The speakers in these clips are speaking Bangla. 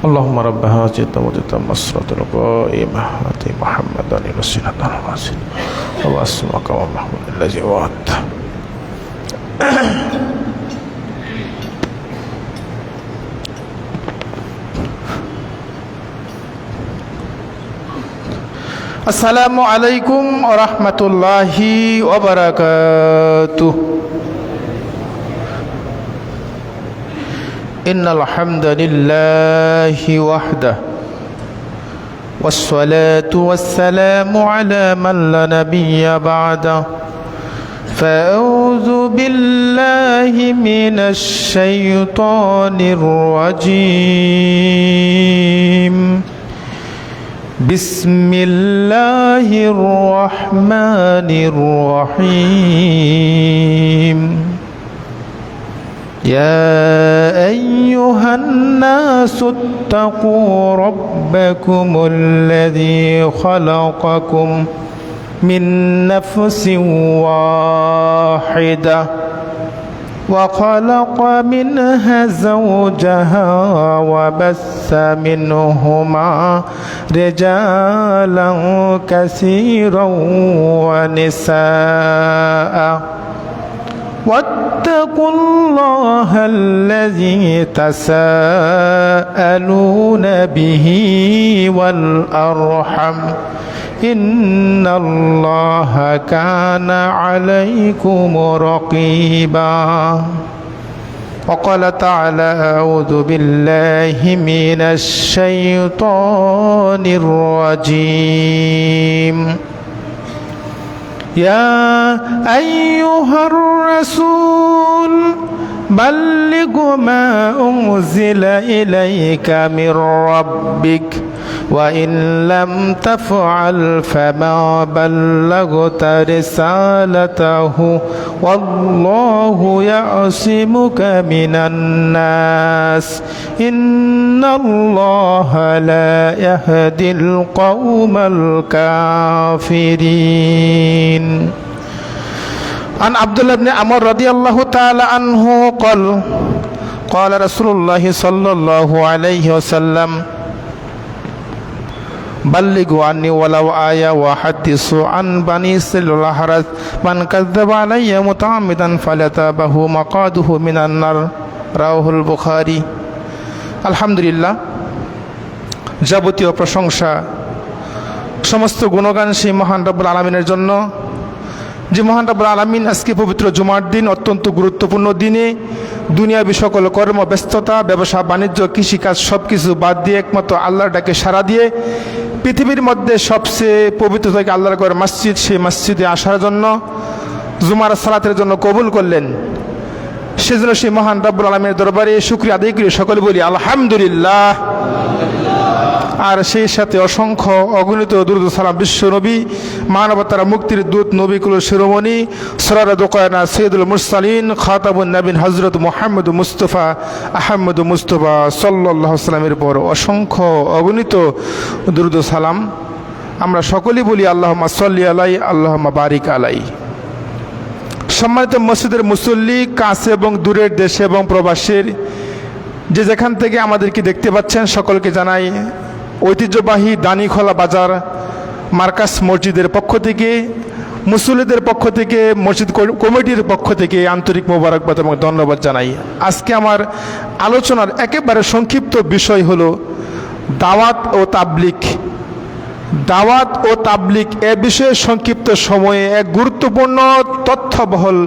اللهم رب هذه الدعوة التامة الصلاة القائمة آت محمدا الوسيلة والفضيلة وبعثه مقاما محمودا الذي وعدته. আসসালামু আলাইকুম ওয়া রাহমাতুল্লাহি ওয়া বারাকাতুহু। ইন্নাল হামদালিল্লাহি ওয়াহদাহু ওয়াসসালাতু ওয়াসসালামু আলা মান লা নাবিয়্যা বা'দাহু। ফাআউযু বিল্লাহি মিনাশ শাইতানির রাজীম। বিসমিল্লাহির রহমানির রহিম। يا أيها الناس اتقوا ربكم الذي خلقكم من نفس واحدة وخلق منها زوجها وبث منهما رجالا كثيرا ونساء واتقوا الله الذي تساءلون به والأرحم إن الله كان عليكم رقيبا. وقال تعالى أعوذ بالله من الشيطان الرجيم. يا أيها الرسول بلغ ما أنزل إليك من ربك وإن لم تفعل فما بلغت رسالته والله يعصمك من الناس إن الله لا يهدي القوم الكافرين. عن عبد الله بن عمر رضي الله تعالى عنه قال قال رسول الله صلى الله عليه وسلم بلغوا عني ولو آية وحدثوا عن بني إسرائيل الحرث من كذب علي متعمدا فليتبوأ مقعده من النار رواه البخاري. আলহামদুলিল্লাহ, যাবতীয় প্রশংসা সমস্ত গুণগান সেই মহান রব্বুল আলামিনের জন্য, যে মহান রব্বুল আলামিন আজকে পবিত্র জুমার দিন, অত্যন্ত গুরুত্বপূর্ণ দিনে দুনিয়াবী সকল কর্ম ব্যস্ততা, ব্যবসা বাণিজ্য, কৃষিকাজ সব কিছু বাদ দিয়ে একমাত্র আল্লাহর ডাকে সাড়া দিয়ে পৃথিবীর মধ্যে সবচেয়ে পবিত্র থেকে আল্লাহর ঘর মসজিদ, সেই মসজিদে আসার জন্য, জুমার সালাতের জন্য কবুল করলেন। সেজন্য সেই মহান রব্বুল আলামিনের দরবারে শুকরিয়া আদায় করে সকলে বলি আলহামদুলিল্লাহ। আর সেই সাথে অসংখ্য অগণিত দুরূদ সালাম বিশ্ব নবী, মানবতার মুক্তির দূত, নবীকুল শিরোমণি, সরার দোকায়না সৈয়দুল মুরসালিন, খাতামুন নবীন হযরত মুহাম্মদ মুস্তাফা আহমদ মুস্তাফা সাল্লাল্লাহু আলাইহি সাল্লামের পর অসংখ্য অগণিত দুরূদ সালাম আমরা সকলেই বলি আল্লাহুম্মা সাল্লি আলাই, আল্লাহুম্মা বারিক আলাই। সম্মানিত মসজিদের মুসল্লি, কাছে এবং দূরের দেশে এবং প্রবাসের যে যেখান থেকে আমাদেরকে দেখতে পাচ্ছেন, সকলকে জানাই ঐতিহ্যবাহী দানিখোলা বাজার মার্কাস মসজিদের পক্ষ থেকে, মুসল্লিদের পক্ষ থেকে, মসজিদ কমিটির পক্ষ থেকে আন্তরিক মোবারকবাদ এবং ধন্যবাদ জানাই। আজকে আমার আলোচনার একেবারে সংক্ষিপ্ত বিষয় হলো দাওয়াত ও তাবলিগ। দাওয়াত ও তাবলিগ এ বিষয়ে সংক্ষিপ্ত সময়ে এক গুরুত্বপূর্ণ তথ্যবহল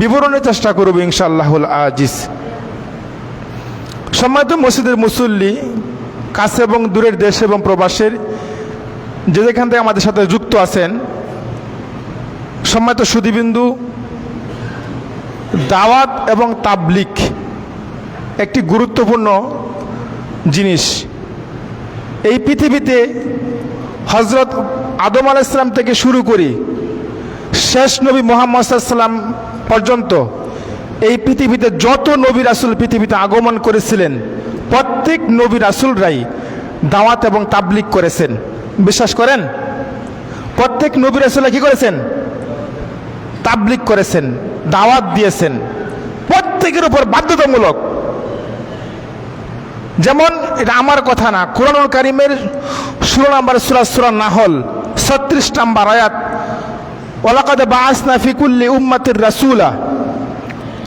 বিবরণের চেষ্টা করব ইনশাআল্লাহুল আজিজ। সম্মানিত মসজিদের মুসল্লি, কাছে এবং দূরের দেশ এবং প্রবাসের যে যেখান থেকে আমাদের সাথে যুক্ত আছেন, সম্মানিত সুধীবিন্দু, দাওয়াত এবং তাবলিগ একটি গুরুত্বপূর্ণ জিনিস। এই পৃথিবীতে হযরত আদম আলাইহিস সালাম থেকে শুরু করে শেষ নবী মুহাম্মদ সাল্লাল্লাহু আলাইহি ওয়াসাল্লাম পর্যন্ত এই পৃথিবীতে যত নবী রাসূল পৃথিবীতে আগমন করেছিলেন, প্রত্যেক নবী রাসূলরাই দাওয়াত এবং তাবলিগ করেছেন। বিশ্বাস করেন? প্রত্যেক নবী রাসূল কি করেছেন? তাবলিগ করেছেন, দাওয়াত দিয়েছেন, প্রত্যেকের উপর বাধ্যতামূলক। যেমন এটা আমার কথা না, কুরআনুল কারীমের 16 নম্বর সূরা সূরা নাহল 36 নম্বর আয়াত, ওয়ালাকাদ বাআসনা ফি কুল্লি উম্মাতির রাসূলা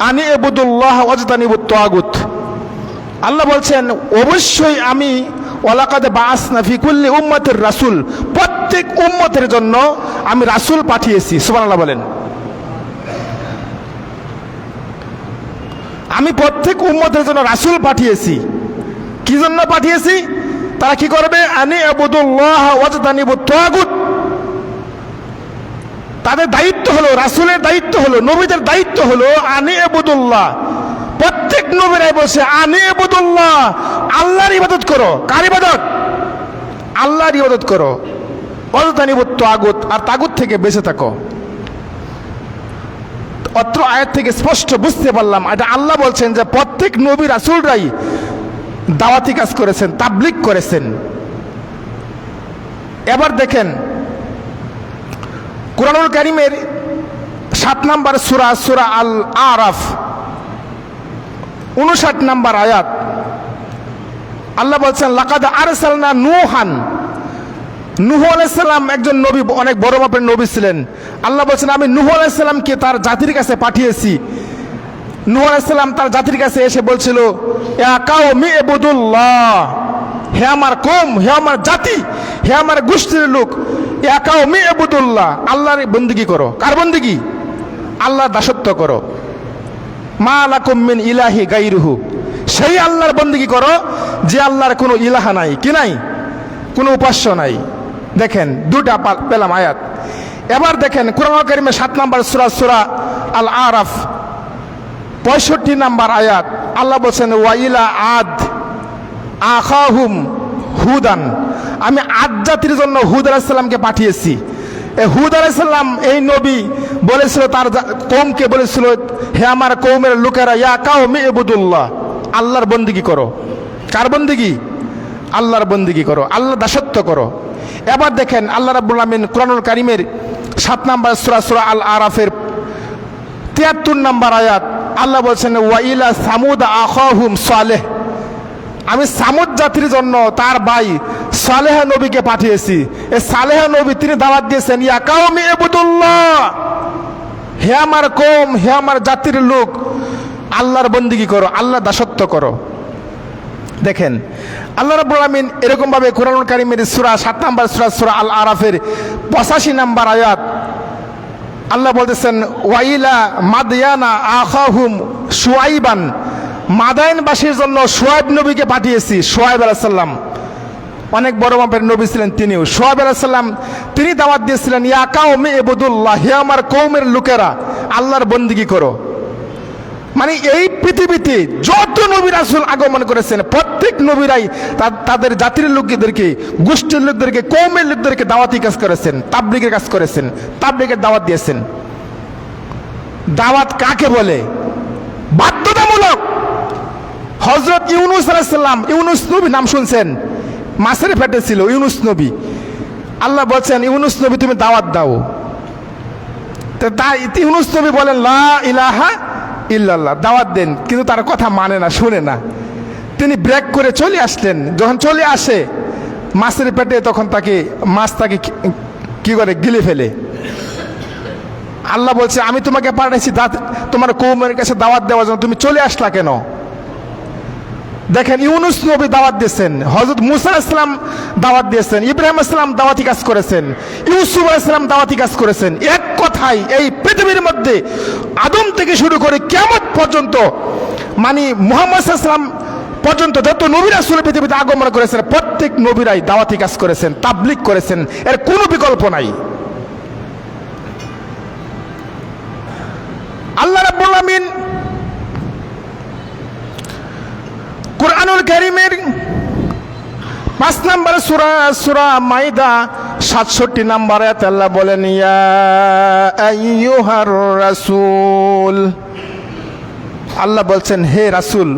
আনি ইবুদুল্লাহ ওয়াজতানিবুত তাগুত। আল্লাহ বলছেন অবশ্যই আমি ওয়ালাকাদ বাআসনা ফি কুল্লি উম্মাতির রাসূল, প্রত্যেক উম্মতের জন্য আমি রাসূল পাঠিয়েছি। সুবহানাল্লাহ বলেন। আমি প্রত্যেক উম্মতের জন্য রাসূল পাঠিয়েছি। কি জন্য পাঠিয়েছি? তারা কি করবে? আনি ইবুদুল্লাহ ওয়াজতানিবুত তাগুত। তাদের দায়িত্ব হলো, রাসূলের দায়িত্ব হলো, নবীদের দায়িত্ব হলো আনি ইবুদুল্লাহ। প্রত্যেক নবীরাই বলছে আনি ইবুদুল্লাহ, আল্লাহর ইবাদত করো। কার ইবাদত? আল্লাহর ইবাদত করো। ওয়াজতানিবুত তাগুত, আর তাগুত থেকে বেঁচে থাকো। অত্র আয়াত থেকে স্পষ্ট বুঝতে পারলাম এটা আল্লাহ বলছেন যে প্রত্যেক নবী রাসূলরাই দাওয়াতি কাজ করেছেন, তাবলীগ করেছেন। এবার দেখেন কুরআনুল কারীমের 7 নম্বর সূরা সূরা আল আরাফ 59 নম্বর আয়াত, আল্লাহ বলছেন লাকাদ আরসালনা নূহান। নূহ আলাইহিস সালাম একজন নবী, অনেক বড় মাপের নবী ছিলেন। আল্লাহ বলছেন আমি নূহ আলাইহিস সালামকে তার জাতির কাছে পাঠিয়েছি। নূহ আলাইহিস সালাম তার জাতির কাছে এসে বলছিল ইয়া কাওমি ইবুদুল্লাহ, হে আমার কওম, হে আমার জাতি, হে আমার গোষ্ঠীর লোক, ইয়া কাওমি ইবুদুল্লাহ, আল্লাহর বندگی করো। কার বندگی? আল্লাহর দাসত্ব করো। মা লাকুম মিন ইলাহি গায়রুহু, সেই আল্লাহর বندگی করো যে আল্লাহর কোনো ইলাহা নাই। কি নাই? কোনো উপাস্য নাই। দেখেন দুটা পেলাম আয়াত। এবার দেখেন কুরআনুল কারীমের 7 নম্বর সূরা সূরা আল আরাফ 65 নম্বর আয়াত, আল্লাহ বলেন ওয়াইলা আদ আখাহুম হুদান, আমি আদ জাতির জন্য হুদ আলাইহিস সালামকে পাঠিয়েছি। এই হুদ আলাইহিস সালাম এই নবী বলেছিল তার কওমকে বলেছিল হে আমার কওমের লোকেরা ইয়া কাওমি ইবুদুল্লাহ, আল্লাহর বندگی করো। কার বندگی? আল্লাহর বندگی করো, আল্লাহর দাসত্ব করো। এবার দেখেন আল্লাহ রাব্বুল আলামিন কুরআনুল কারীমের 7 নম্বর সূরা সূরা আল আরাফের 73 নম্বর আয়াত, আল্লাহ বলছেন ওয়াইলা সামুদ আখাহুম সালেহ, আমি সামুদ জাতির জন্য তার ভাই সালেহ নবীকে পাঠিয়েছি। এই সালেহ নবী তিনি দাওয়াত দিয়েছেন ইয়া কাওমি ইবুদুল্লাহ, হে আমার কওম, হে আমার জাতির লোক, আল্লাহর বندگی করো, আল্লাহর দাসত্ব করো। দেখেন আল্লাহ রাব্বুল আলামিন এরকম ভাবে কুরআনুল কারীমের সূরা 7 নম্বর সূরা সূরা আল আরাফের 85 নম্বর আয়াত, আল্লাহ বলতেছেন ওয়াইলা মাদয়ানা আখাহুম শুআইবান, মাদায়েনবাসীর জন্য শুআইব নবীকে পাঠিয়েছি। শুআইব আলাইহিস সালাম অনেক বড় মাপের নবী ছিলেন। তিনিও শুআইব আলাইহিস সালাম তিনি দাওয়াত দিয়েছিলেন ইয়া কাওমি ইবুদুল্লাহ, হে আমার কওমের লোকেরা আল্লাহর বندگی করো। মানে এই পৃথিবীতে যত নবী রাসূল আগমন করেছেন প্রত্যেক নবীরাই তাদের জাতির লোকদেরকে, গোষ্ঠীর লোকদেরকে, কওমের লোকদেরকে দাওয়াতি কাজ করেছেন, তাবলীগের কাজ করেছেন, তাবলীগের দাওয়াত দিয়েছেন। দাওয়াত কাকে বলে? বাধ্যতামূলক। হযরত ইউনূস আলাইহিস সালাম, ইউনূস নবী নাম শুনছেন? মাছের পেটে ছিল ইউনূস নবী। আল্লাহ বলছেন ইউনূস নবী তুমি দাওয়াত দাও। তো তাই ইউনূস নবী বলেন লা ইলাহা ইল্লাল্লাহ, দাওয়াত দেন, কিন্তু তার কথা মানে না, শুনে না। তিনি ব্রেক করে চলে আসলেন। যখন চলে আসে মাছের পেটে, তখন মাছ তাকে কি করে গিলে ফেলে। আল্লাহ বলছে আমি তোমাকে পাঠাইছি তোমার কওমের কাছে দাওয়াত দেওয়ার জন্য, তুমি চলে আসলা কেন? দেখেন ইউনূস নবী দাওয়াত দিয়েছেন, হযরত মূসা আলাইহিস সালাম দাওয়াত দিয়েছেন, ইব্রাহিম আলাইহিস সালাম দাওয়াতি কাজ করেছেন, ইউসুফ আলাইহিস সালাম দাওয়াতি কাজ করেছেন। এক কথায় এই পৃথিবীর মধ্যে আদম থেকে শুরু করে কিয়ামত পর্যন্ত, মানে মুহাম্মদ সাল্লাল্লাহু আলাইহি ওয়াসাল্লাম পর্যন্ত যত নবী রাসূল পৃথিবীতে আগমন করেছেন প্রত্যেক নবীরাই দাওয়াতি কাজ করেছেন, তাবলীগ করেছেন, এর কোনো বিকল্প নাই। আল্লাহ রাব্বুল আলামিন কুরআনুল কারীমের 5 নম্বর সূরা সূরা মাইদা 67 নম্বর আয়াতে আল্লাহ বলেন ইয়া আইয়ুহার রাসূল, আল্লাহ বলছেন হে রাসূল,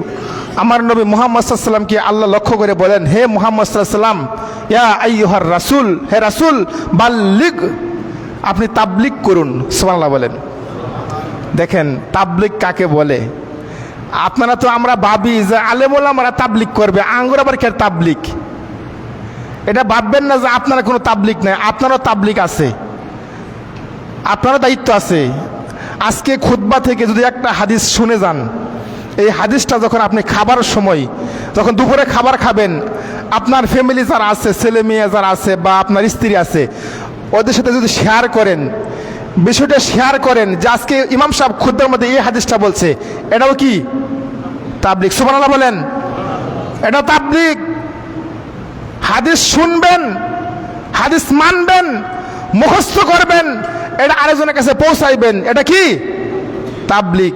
আমার নবী মুহাম্মদ সাল্লাল্লাহু আলাইহি ওয়াসাল্লামকে আল্লাহ লক্ষ্য করে বলেন হে মুহাম্মদ সাল্লাল্লাহু আলাইহি ওয়াসাল্লাম ইয়া আইয়ুহার রাসূল, হে রাসূল বাল্লিগ, আপনি তাবলীগ করুন। সুবহানাল্লাহ বলেন। দেখেন তাবলীগ কাকে বলে? আপনারা তো আমরা ভাবি যে আলেম ওলামারা তাবলিগ করবে, আঙ্গুর আবার কে তাবলিগ? এটা ভাববেন না যে আপনারা কোনো তাবলিগ নাই, আপনারও তাবলিগ আছে, আপনারও দায়িত্ব আছে। আজকে খুতবা থেকে যদি একটা হাদিস শুনে যান, এই হাদিসটা যখন আপনি খাবার সময়, যখন দুপুরে খাবার খাবেন, আপনার ফ্যামিলি যারা আছে, ছেলে মেয়ে যারা আছে বা আপনার স্ত্রী আছে, ওদের সাথে যদি শেয়ার করেন, বিষয়টা শেয়ার করেন যে আজকে ইমাম সাহেব খুতবার মধ্যে এই হাদিসটা বলছে, এটাও কি তাবলিগ? সুবহানাল্লাহ বলেন। এটাও তাবলিগ। হাদিস শুনবেন, হাদিস মানবেন, মুখস্থ করবেন, এটা আরেকজনের কাছে পৌঁছাইবেন, এটা কি তাবলিগ।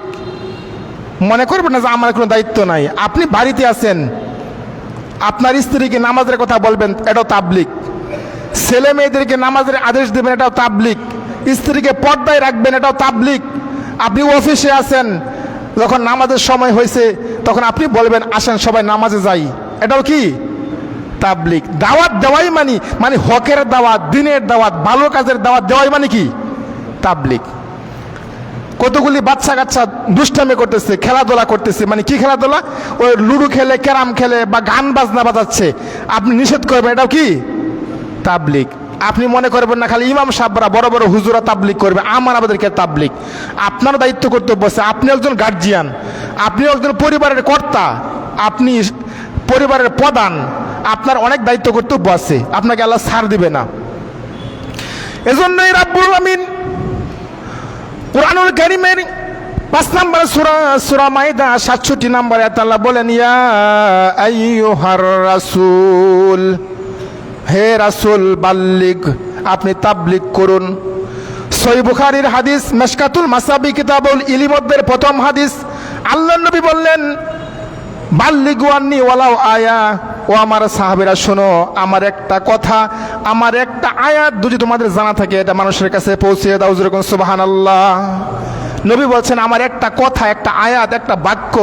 মনে করবেন না যে আমার কোনো দায়িত্ব নাই। আপনি বাড়িতে আছেন, আপনার স্ত্রীকে নামাজের কথা বলবেন, এটাও তাবলিগ। ছেলে মেয়েদেরকে নামাজের আদেশ দেবেন, এটাও তাবলিগ। স্ত্রীকে পর্দায় রাখবেন, এটাও তাবলিগ। আপনি অফিসে আছেন, যখন নামাজের সময় হয়েছে তখন আপনি বলবেন আসেন সবাই নামাজে যাই, এটাও কি তাবলিগ। দাওয়াত দেওয়াই মানে হকের দাওয়াত, দিনের দাওয়াত, ভালো কাজের দাওয়াত দেওয়াই মানে কি তাবলিগ। কতগুলি বাচ্চা কাচ্চা দুষ্টামি করতেছে, খেলাধুলা করতেছে, মানে কি খেলাধুলা? ওই লুডো খেলে, ক্যারাম খেলে বা গান বাজনা বাজাচ্ছে, আপনি নিষেধ করবেন, এটাও কি তাবলিগ। আপনি মনে করবেন না খালি ইমাম সাহেবরা, বড় বড় হুজুরা তাবলিগ করবে, আমাদেরকে তাবলিগ। আপনার দায়িত্ব কর্তব্য আছে। আপনি একজন গার্জিয়ান, আপনি একজন পরিবারের কর্তা, আপনি পরিবারের প্রধান, আপনার অনেক দায়িত্ব কর্তব্য আছে, আপনাকে আল্লাহ ছাড় দিবে না। এজন্যই রাব্বুল আলামিন কুরআনুল কারীমের 5 নম্বর সূরা মাইদা 67 নম্বর আয়াতে আল্লাহ বলেন, ইয়া আইয়ুহার রাসূল, হে রাসূল বাল্লিগ, আপনি তাবলিগ করুন। সহিহ বুখারীর হাদিস, মিশকাতুল মাসাবি কিতাবুল ইলমের প্রথম হাদিস, আল্লাহর নবী বললেন, বাল্লিগু আন্নি ওয়ালাউ আয়া, ও আমার সাহাবীরা শোনো, আমার একটা কথা, আমার একটা আয়াত যদি তোমাদের জানা থাকে, এটা মানুষের কাছে পৌঁছে দাও। যেরকম সুবহানাল্লাহ। নবী বলছেন, আমার একটা কথা, একটা আয়াত, একটা বাক্য,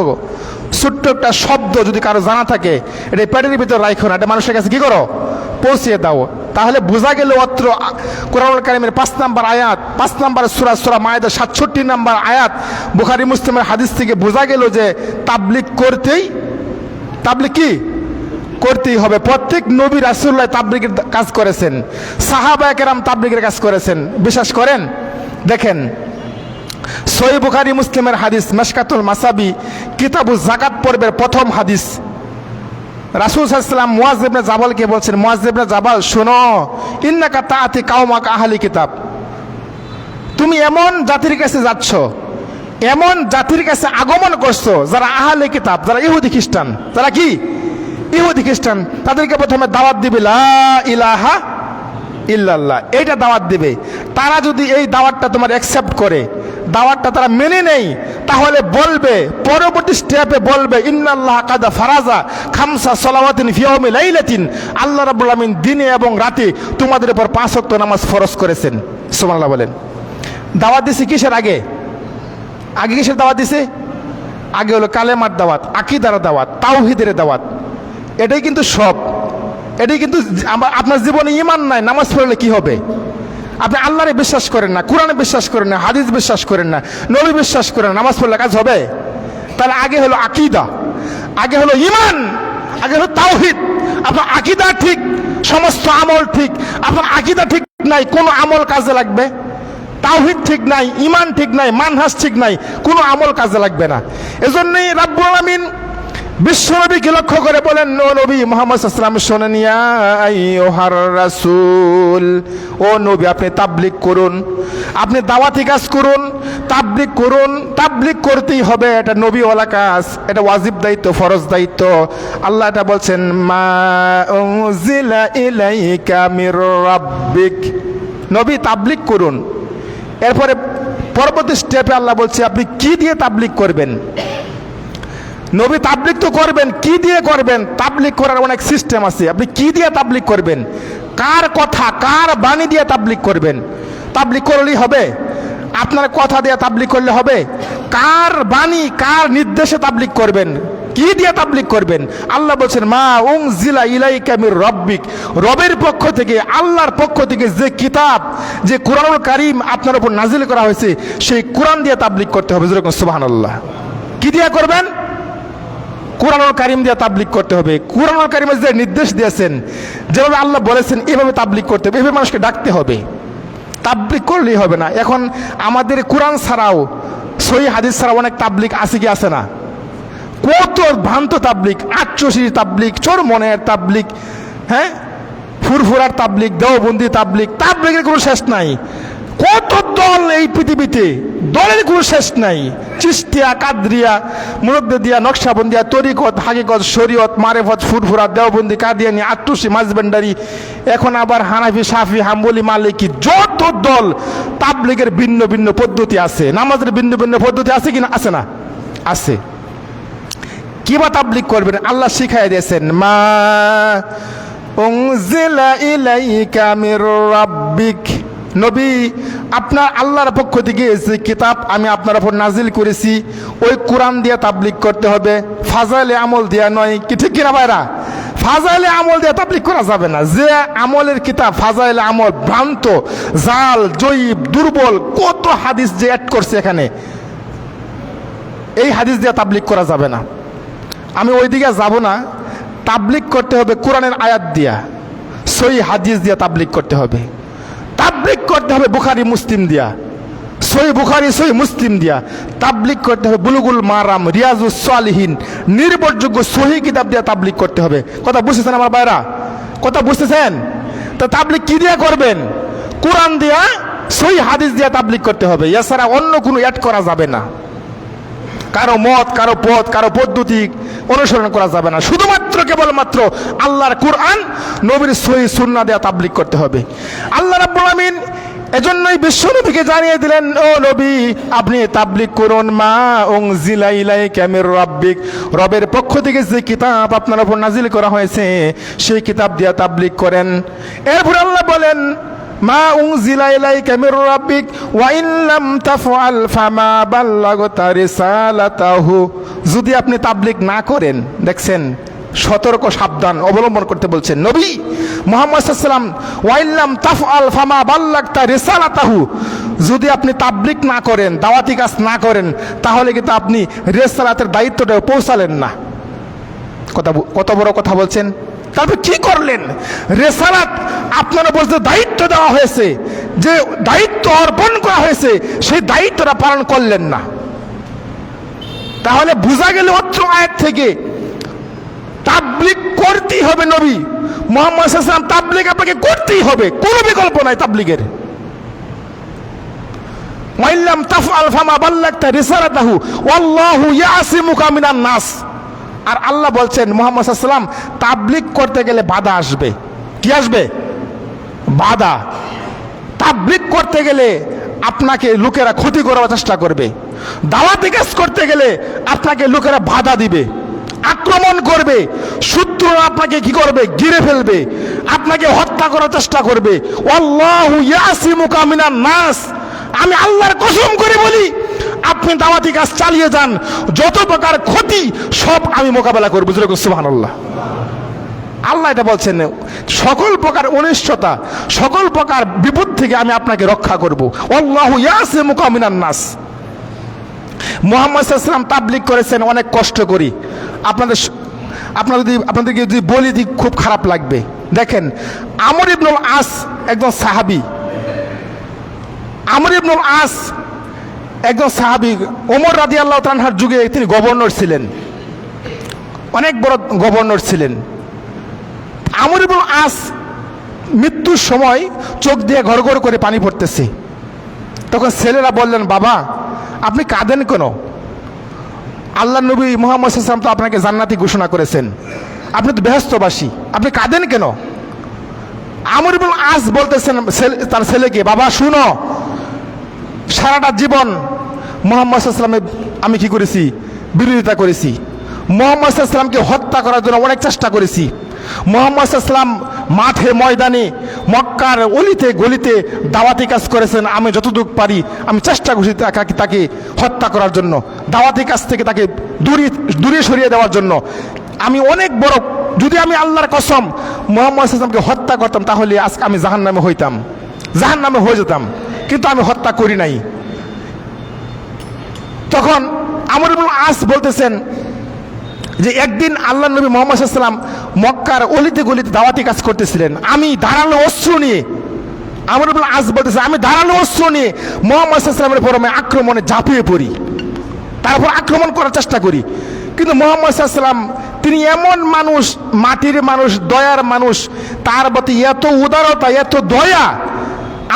ছোট্ট একটা শব্দ যদি কারো জানা থাকে, এটা পেটের ভিতর রাখো না, এটা মানুষের কাছে কি করো, পৌঁছে দাও। তাহলে বোঝা গেল অত্র কোরআনুল কারীমের 5 নম্বর আয়াত, 5 নম্বর সূরা মাইদা 67 নম্বর আয়াত, বুখারী মুসলিমের হাদিস থেকে বোঝা গেল যে তাবলিগ কি করতেই হবে। প্রত্যেক নবী রাসূলুল্লাহ তাবলিগের কাজ করেছেন, সাহাবায়ে কেরাম তাবলিগের কাজ করেছেন, বিশ্বাস করেন। দেখেন সহিহ বুখারী মুসলিমের হাদিস, মিশকাতুল মাসাবি কিতাবুজ যাকাত পর্বের প্রথম হাদিস, রাসূল সাল্লাল্লাহু আলাইহি ওয়াসাল্লাম মুআয ইবনে জাবালকে বলছেন, মুআয ইবনে জাবাল শোনো, ইন্নাকা তাআতি কাওমাকা আহলি কিতাব, তুমি এমন জাতির কাছে যাচ্ছ, এমন জাতির কাছে আগমন করছো যারা আহলে কিতাব, যারা ইহুদি খ্রিস্টান, যারা কি ইহুদি খ্রিস্টান। তাদেরকে প্রথমে দাওয়াত দিবে লা ইলাহা ইল্লাল্লাহ, এইটা দাওয়াত দিবে। তারা যদি এই দাওয়াতটা তোমার অ্যাকসেপ্ট করে, দাওয়াতটা তারা মেনে নেই, তাহলে বলবে, পরবর্তী স্টেপে বলবে, ইন্নাল্লাহ কাদা ফারাজা খামসা সালাওয়াতিন ফি ইয়াউমি লাইলাতিন, আল্লাহ রাব্বুল আমিন দিনে এবং রাতে তোমাদের উপর 5 ওয়াক্ত নামাজ ফরজ করেছেন। সুবহানাল্লাহ বলেন। দাওয়াত দিছে কিসের আগে? আগে কিসের দাওয়াত দিছে? আগে হলো কালেমার দাওয়াত, আকীদার দাওয়াত, তাওহীদের দাওয়াত। এটাই কিন্তু সব। এটাই কিন্তু আপনার জীবনে ঈমান নাই, নামাজ পড়লে কি হবে? আপনি আল্লাহরে বিশ্বাস করেন না, কোরআনে বিশ্বাস করেন না, হাদিস বিশ্বাস করেন না, নবী বিশ্বাস করেন না, নামাজ পড়লে কাজ হবে? তাহলে আগে হলো আকীদা, আগে হলো ঈমান, আগে হলো তাওহীদ। আপনার আকীদা ঠিক, সমস্ত আমল ঠিক। আপনার আকীদা ঠিক নাই, কোনো আমল কাজে লাগবে? তাওহীদ ঠিক নাই, ঈমান ঠিক নাই, মানহাজ ঠিক নাই, কোনো আমল কাজে লাগবে না। এজন্যই রাব্বুল আলামিন বিশ্বনবীকে লক্ষ্য করে বলেন, ও নবী মুহাম্মদ সাল্লাল্লাহু আলাইহি ওয়াসাল্লাম শোনেন, ইয়া আইয়ুহার রাসূল, ও নবী আপনি তাবলিগ করুন, আপনি দাওয়াতি কাজ করুন, তাবলিগ করুন। তাবলিগ করতেই হবে, এটা নবীওয়ালা কাজ, এটা ওয়াজিব দায়িত্ব, ফরজ দায়িত্ব। আল্লাহ এটা বলছেন, মা উনজিলা ইলাইকা মির রাব্বিক, নবী তাবলিগ করুন। এরপরে পরবর্তী স্টেপে আল্লাহ বলছে, আপনি কি দিয়ে তাবলিগ করবেন? নবী তাবলিগ তো করবেন, কি দিয়ে করবেন? তাবলিগ করার অনেক সিস্টেম আছে। আপনি কি দিয়ে তাবলিগ করবেন? কার কথা, কার বাণী দিয়ে তাবলিগ করবেন? তাবলিগ করলেই হবে? আপনার কথা দিয়ে তাবলিগ করলে হবে? কার বাণী, কার নির্দেশে তাবলিগ করবেন? কি দিয়ে তাবলিগ করবেন? আল্লাহ বলছেন, মা উনজিলা ইলাইকা মির রাব্বিক, রবের পক্ষ থেকে, আল্লাহর পক্ষ থেকে যে কিতাব, যে কোরআনুল কারীম আপনার উপর নাজিল করা হয়েছে, সেই কোরআন দিয়ে তাবলিগ করতে হবে। যেরকম সুবহানাল্লাহ। কি দিয়ে করবেন? কুরআনুল কারীম দিয়ে তাবলীগ করতে হবে। কুরআনুল কারীমে যে নির্দেশ দিয়েছেন, যেভাবে আল্লাহ বলেছেন এভাবে তাবলীগ করতে হবে, এভাবে মানুষকে ডাকতে হবে। তাবলীগ করলেই হবে না। এখন আমাদের কোরআন ছাড়াও সহিহ হাদিস ছাড়াও অনেক তাবলীগ আছে কি আছে না? কত ভ্রান্ত তাবলীগ, আটচশির তাবলীগ, চরমনের তাবলীগ, হ্যাঁ, ফুরফুরার তাবলীগ, দেওবন্দি তাবলীগ, তাবলীগের কোনো শেষ নাই। কত দল এই পৃথিবীতে, দলের কোনো শেষ নাই। চিশতিয়া, কাদরিয়া, মুরব্বিদিয়া, নকশাবন্দিয়া, তরিকত, হাকিকত, শরীয়ত, মারেফত, ফুরফুরা, দেওবন্দি, কাদিয়ানি, আট্টুসি, মাঝবেন্ডারি, এখন আবার হানাফি, শাফি, হাম্বলি, মালিকি, যত দল, তাবলীগের ভিন্ন ভিন্ন পদ্ধতি আছে। নামাজের ভিন্ন ভিন্ন পদ্ধতি আছে কি না? আছে না? আছে। কিবা তাবলীগ করবেন? আল্লাহ শিখাই দিয়েছেন, মা উনজিলা ইলাইকা মির রাব্বিক, নবী আপনার আল্লাহর পক্ষ থেকে যে কিতাব আমি আপনার উপর নাজিল করেছি ওই কোরআন দিয়ে তাবলীগ করতে হবে, ফাজাইলে আমল দেয়া নয়। কি ঠিক কিনা ভাইরা? ফাজাইলে আমল দিয়ে তাবলীগ করা যাবে না। যে আমলের কিতাব ফাজাইলে আমল ভ্রান্ত, জাল, জয়ীব, দুর্বল, কত হাদিস যে অ্যাড করছে এখানে, এই হাদিস দিয়ে তাবলীগ করা যাবে না। আমি ওই দিকে যাব না। তাবলীগ করতে হবে কোরআনের আয়াত দিয়া, সহিহ হাদিস দিয়া তাবলীগ করতে হবে। তাবলীগ করতে হবে বুখারী মুসলিম দিয়া, সহিহ বুখারী সহিহ মুসলিম দিয়া। তাবলীগ করতে হবে বুলুগুল মারাম, রিয়াজুস সালিহিন, নির্ভরযোগ্য সহিহ কিতাব দিয়া তাবলীগ করতে হবে। কথা বুঝতেছেন আমার ভাইরা? কথা বুঝতেছেন? তো তাবলীগ কি দিয়া করবেন? কোরআন দিয়া, সহিহ হাদিস দিয়া তাবলীগ করতে হবে। এছাড়া অন্য কোনো অ্যাড করা যাবে না। কারো মত, কারো পথ, কারো পদ্ধতি অনুসরণ করা যাবে না। শুধুমাত্র কেবলমাত্র আল্লাহর কুরআন, নবীর সহিহ সুন্নাহ দিয়ে তাবলীগ করতে হবে। আল্লাহ রাব্বুল আমিন এজন্যই বিশ্বনবীকে জানিয়ে দিলেন, ও নবী আপনি তাবলীগ করুন, মা উনজিলা ইলাইকা মির রাব্বিক, রবের পক্ষ থেকে যে কিতাব আপনার উপর নাজিল করা হয়েছে সেই কিতাব দিয়ে তাবলীগ করেন। এরপর আল্লাহ বলেন, মা উনজিলা ইলাইকা মির রাব্বিক ওয়া ইন লাম তাফআল ফামা বাল্লাগতা রিসালাতাহু, যদি আপনি তাবলীগ না করেন, দেখছেন সতর্ক সাবধান অবলম্বন করতে বলছেন নবী মুহাম্মদ সাল্লাল্লাহু আলাইহি ওয়াসাল্লাম, ওয়া ইন লাম তাফআল ফামা বাল্লাগতা রিসালাতাহু, যদি আপনি তাবলীগ না করেন, দাওয়াতি কাজ না করেন, তাহলে কিন্তু আপনি রিসালাতের দায়িত্বটা পৌঁছালেন না। কত বড় কথা বলছেন। তারপর কি করলেন? রিসালাত আপনার উপর যে দায়িত্ব দেওয়া হয়েছে, যে দায়িত্ব অর্পণ করা হয়েছে, সেই দায়িত্বটা পালন করলেন না। তাহলে বোঝা গেল অত্র আয়াত থেকে তাবলীগ করতেই হবে। নবী মুহাম্মদ সাল্লাল্লাহু আলাইহি ওয়াসাল্লাম তাবলীগ আপনাকে করতেই হবে, কোনো বিকল্প নাই তাবলীগের। ওয়া ইন লাম তাফআল ফামা বাল্লাগতা রিসালাতাহু ওয়াল্লাহু ইয়াসিমুকা মিনান নাস। আর আল্লাহ বলছেন মুহাম্মদ সাল্লাল্লাহু আলাইহি ওয়াসাল্লাম তাবলীগ করতে গেলে বাধা আসবে। কি আসবে? বাধা। তাবলীগ করতে গেলে আপনাকে লোকেরা ক্ষতি করার চেষ্টা করবে। দাওয়াতি কাজ করতে গেলে আপনাকে লোকেরা বাধা দিবে, আক্রমণ করবে, শত্রু আপনাকে কি করবে? ঘিরে ফেলবে, আপনাকে হত্যা করার চেষ্টা করবে। আল্লাহু ইয়াসিমুকা মিনান নাস, আমি আল্লাহর কসম করে বলি আপনি দাওয়াতি কাজ চালিয়ে যান, যত প্রকার ক্ষতি সব আমি মোকাবেলা করব। সুবহানাল্লাহ। আল্লাহ এটা বলছেন, সকল প্রকার অনিষ্টতা, সকল প্রকার বিপদ থেকে আমি আপনাকে রক্ষা করব। আল্লাহু ইয়াসিমুকা মিনান নাস। মুহাম্মদ সাল্লাল্লাহু আলাইহি ওয়াসাল্লাম তাবলীগ করেছেন অনেক কষ্ট করি। আপনাদেরকে যদি বলি খুব খারাপ লাগবে। দেখেন, আমর ইবনুল আস একজন সাহাবী, আমর ইবনুল আস একজন সাহাবী, ওমর রাদিয়াল্লাহু তাআলা আনহুর যুগে তিনি গভর্নর ছিলেন, অনেক বড় গভর্নর ছিলেন। আমর ইবনুল আস মৃত্যুর সময় চোখ দিয়ে ঘর ঘর করে পানি পড়তেছে। তখন ছেলেরা বললেন, বাবা আপনি কাঁদেন কেন? আল্লাহ নবী মুহাম্মদ সাল্লাল্লাহু আলাইহি ওয়াসাল্লাম তো আপনাকে জান্নাতি ঘোষণা করেছেন, আপনি তো বেহেশতবাসী, আপনি কাঁদেন কেন? আমর ইবনুল আস বলতেছেন তার ছেলেকে, বাবা শুনো, সারাটা জীবন মুহাম্মদ সাল্লাল্লাহু আলাইহি ওয়াসাল্লামের আমি কি করেছি? বিরোধিতা করেছি। মুহাম্মদ সাল্লাল্লাহু আলাইহি ওয়াসাল্লামকে হত্যা করার জন্য অনেক চেষ্টা করেছি। মুহাম্মদ সাল্লাল্লাহু আলাইহি ওয়াসাল্লাম মাঠে ময়দানে মক্কার অলিতে গলিতে দাওয়াতি কাজ করেছেন। আমি যতটুকু পারি আমি চেষ্টা করছি তাকে হত্যা করার জন্য, দাওয়াতি কাজ থেকে তাকে দূরে সরিয়ে দেওয়ার জন্য। আমি অনেক বড়, যদি আমি আল্লাহর কসম মুহাম্মদ সাল্লাল্লাহু আলাইহি ওয়াসাল্লামকে হত্যা করতাম তাহলে আজকে আমি জাহান্নামে হইতাম, জাহান্নামে হয়ে যেতাম, কিন্তু আমি হত্যা করি নাই। তখন আমর ইবনুল আস বলতেছেন যে একদিন আল্লাহ নবী মুহাম্মদ সাল্লাল্লাহু আলাইহি ওয়াসাল্লাম মক্কার অলিতে গলিতে দাওয়াতি কাজ করতেছিলেন। আমি ধারালো অস্ত্র নিয়ে, আমর ইবনে আস বলতেছে, আমি ধারালো অস্ত্র নিয়ে মুহাম্মদ সাল্লাল্লাহু আলাইহি ওয়াসাল্লামের উপর আমি আক্রমণে ঝাঁপিয়ে পড়ি, তারপর আক্রমণ করার চেষ্টা করি। কিন্তু মুহাম্মদ সাল্লাল্লাহু আলাইহি ওয়াসাল্লাম তিনি এমন মানুষ, মাটির মানুষ, দয়ার মানুষ, তার প্রতি এত উদারতা, এত দয়া,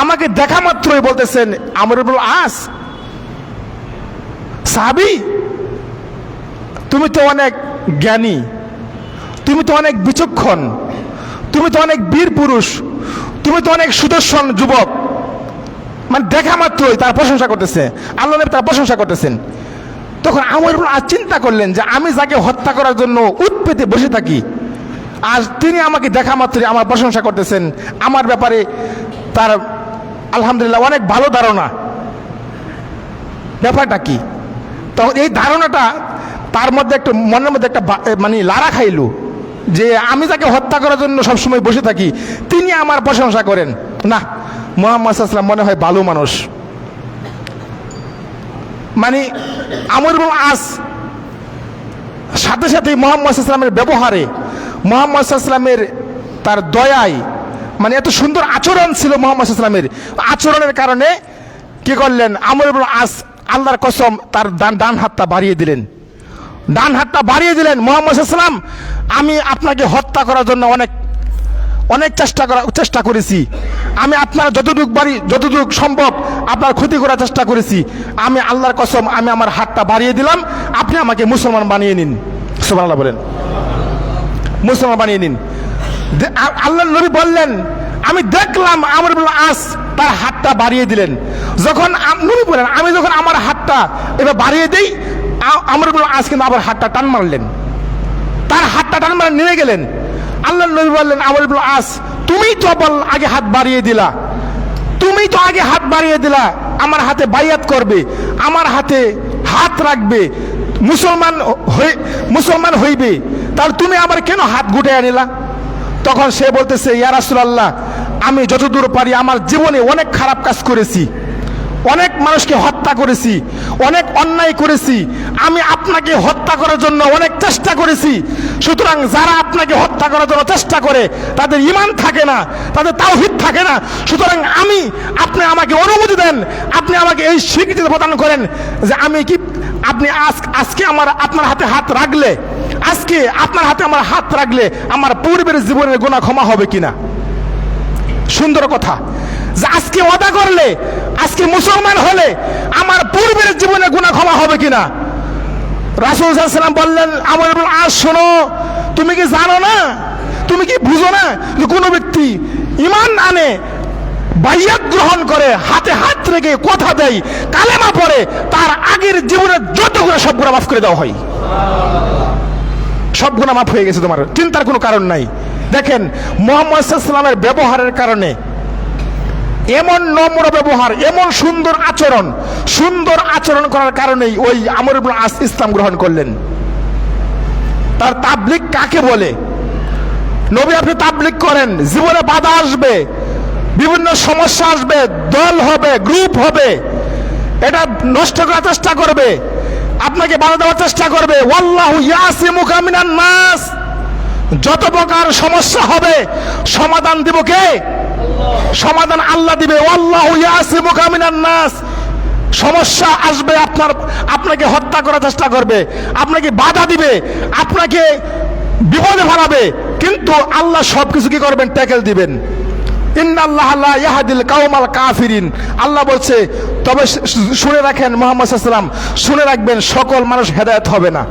আমাকে দেখা মাত্রই বলতেছেন, আমর ইবনে আস সাহাবী, তুমি তো অনেক জ্ঞানী, তুমি তো অনেক বিচক্ষণ, তুমি তো অনেক বীর পুরুষ, তুমি তো অনেক সুদর্শন যুবক। মানে দেখা মাত্রই তার প্রশংসা করতেছে, আল্লাহ নবী তার প্রশংসা করতেছেন। তখন আমর ইবনে আস চিন্তা করলেন যে আমি যাকে হত্যা করার জন্য উৎপেতে বসে থাকি, আর তিনি আমাকে দেখা মাত্রই আমার প্রশংসা করতেছেন, আমার ব্যাপারে তার আলহামদুলিল্লাহ অনেক ভালো ধারণা। ব্যাপারটা কি? তখন এই ধারণাটা তার মধ্যে একটা মনের মধ্যে একটা মানে লাড়া খাইলো যে আমি যাকে হত্যা করার জন্য সবসময় বসে থাকি, তিনি আমার প্রশংসা করেন। না, মুহাম্মদ সাল্লাল্লাহু আলাইহি ওয়াসাল্লাম মনে হয় ভালো মানুষ। মানে আমর ইবনে আস সাথে সাথে মুহাম্মদ সাল্লাল্লাহু আলাইহি ওয়াসাল্লামের ব্যবহারে, মুহাম্মদ সাল্লাল্লাহু আলাইহি ওয়াসাল্লামের তার দয়ায়, মানে এত সুন্দর আচরণ ছিল মুহাম্মদ সাল্লাল্লাহু আলাইহি ওয়াসাল্লামের, আচরণের কারণে কি করলেন, আমর ইবনে আস আল্লাহর কসম তার ডান হাতটা বাড়িয়ে দিলেন, ডান হাতটা বাড়িয়ে দিলেন। মুহাম্মদ সাল্লাল্লাহু আলাইহি ওয়াসাল্লাম, আমি আপনাকে হত্যা করার জন্য অনেক চেষ্টা করেছি, আমি আপনার যতটুকু সম্ভব আপনার ক্ষতি করার চেষ্টা করেছি, আমি আল্লাহর কসম আমি আমার হাতটা বাড়িয়ে দিলাম, আপনি আমাকে মুসলমান বানিয়ে নিন। সুবহানাল্লাহ বলেন, মুসলমান বানিয়ে নিন। আল্লাহর নবী বললেন, আমি দেখলাম আমর ইবনে আস তার হাতটা বাড়িয়ে দিলেন। যখন নবী বলেন, আমি যখন আমার হাতটা এবার বাড়িয়ে দিই, আমর ইবনে আস কিন্তু আবার হাতটা টান মারলেন, তার হাতটা টান মারা নিয়ে গেলেন। আল্লাহর নবী বললেন, আমর ইবনে আস, তুমি তো আগে হাত বাড়িয়ে দিলা, তুমি তো আগে হাত বাড়িয়ে দিলা, আমার হাতে বাইয়াত করবে, আমার হাতে হাত রাখবে, মুসলমান হইবে, তাহলে তুমি আবার কেন হাত গুটাইয়া নিলা? তখন সে বলতেছে, ইয়া রাসূলুল্লাহ, আমি যতদূর পারি আমার জীবনে অনেক খারাপ কাজ করেছি, অনেক মানুষকে হত্যা করেছি, অনেক অন্যায় করেছি, আমি আপনাকে হত্যা করার জন্য অনেক চেষ্টা করেছি। সুতরাং যারা আপনাকে হত্যা করার জন্য চেষ্টা করে তাদের ঈমান থাকে না, তাদের তাওহীদ থাকে না। সুতরাং আপনি আমাকে অনুমতি দেন, আপনি আমাকে এই স্বীকৃতি প্রদান করেন যে আপনি আজকে আপনার হাতে হাত রাখলে, আজকে আপনার হাতে আমার হাত রাখলে আমার পূর্বের জীবনের গুনাহ ক্ষমা হবে কিনা। সুন্দর কথা, যে আজকে ওয়াদা করলে, আজকে মুসলমান হলে আমার পূর্বের জীবনে গুনাহ ক্ষমা হবে কিনা। রাসূল সাল্লাল্লাহু আলাইহি ওয়াসাল্লাম বললেন, আমর ইবনে আস, শোনো, তুমি কি জানো না, তুমি কি বুঝো না যে কোনো ব্যক্তি ঈমান আনে, বাইয়াত গ্রহণ করে, হাতে হাত রেখে কথা দেয়, কালেমা পড়ে, তার আগের জীবনের যত গুনাহ সব গুনাহ মাফ করে দেওয়া হয়। সব গুনাহ মাফ হয়ে গেছে, তোমার চিন্তার কোনো কারণ নাই। দেখেন মুহাম্মদ সাল্লাল্লাহু আলাইহি ওয়াসাল্লামের ব্যবহারের কারণে, এমন নম্র ব্যবহার, এমন সুন্দর আচরণ করার কারণেই ওই আমর ইবনে আস ইসলাম গ্রহণ করলেন। তার তাবলীগ কাকে বলে? নবী আপনি তাবলীগ করেন, জীবনে বাধা আসবে, বিভিন্ন সমস্যা আসবে, দল হবে, গ্রুপ হবে, এটা নষ্ট করার চেষ্টা করবে, আপনাকে বাধা দেওয়ার চেষ্টা করবে। ওয়াল্লাহু ইয়াসিমুকা মিনান নাস, যত প্রকার সমস্যা হবে সমাধান দিব কে? সমাধান আল্লাহ দিবে। ওয়াল্লাহু ইয়াসিমুকা মিনান নাস, সমস্যা আসবে, আপনাকে হত্যা করার চেষ্টা করবে, আপনাকে বাধা দিবে, আপনাকে বিপদে ফেলাবে, কিন্তু আল্লাহ সবকিছু কি করবেন? ট্যাকেল দিবেন। ইন্নাল্লাহা লা ইয়াহদিল কাওমাল কাফিরিন, আল্লাহ বলছে, তবে শুনে রাখেন মুহাম্মদ সাল্লাল্লাহু আলাইহি ওয়াসাল্লাম, শুনে রাখবেন সকল মানুষ হেদায়েত হবে না।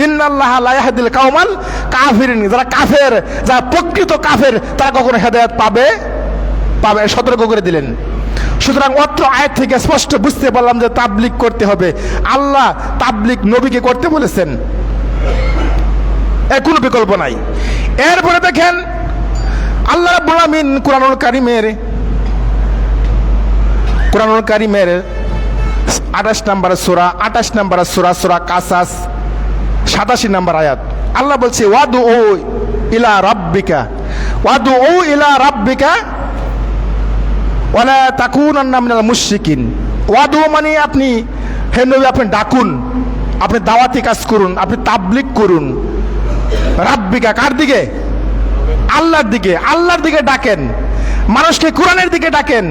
ইন্নাল্লাহা লা ইয়াহদিল কাওমাল কাফিরিন, যারা কাফের, যারা প্রকৃত কাফের, তারা কখনো হেদায়েত পাবে, সতর্ক করে দিলেন। সুতরাং অত্র আয়াত থেকে স্পষ্ট বুঝতে পারলাম যে তাবলীগ করতে হবে। আল্লাহ তাবলীগ নবীকে করতে বলেছেন, এর কোনো বিকল্প নাই। এরপরে দেখেন আল্লাহ রাব্বুল আলামিন কুরআনুল কারীমের 28 নম্বর সূরা, সূরা কাসাস 87 নম্বর আয়াত, আল্লাহ বলছে, ওয়াদু ইলা রাব্বিকা ওয়ালা তাকুনান্না মিনাল মুশরিকিন। ওয়াদু মানে আপনি, হে নবী, আপনি ডাকুন, আপনি দাওয়াতি কাজ করুন, আপনি তাবলিগ করুন। রাব্বিকা কার দিকে? আল্লাহর দিকে। আল্লাহর দিকে ডাকেন, মানুষকে কোরআনের দিকে ডাকেন,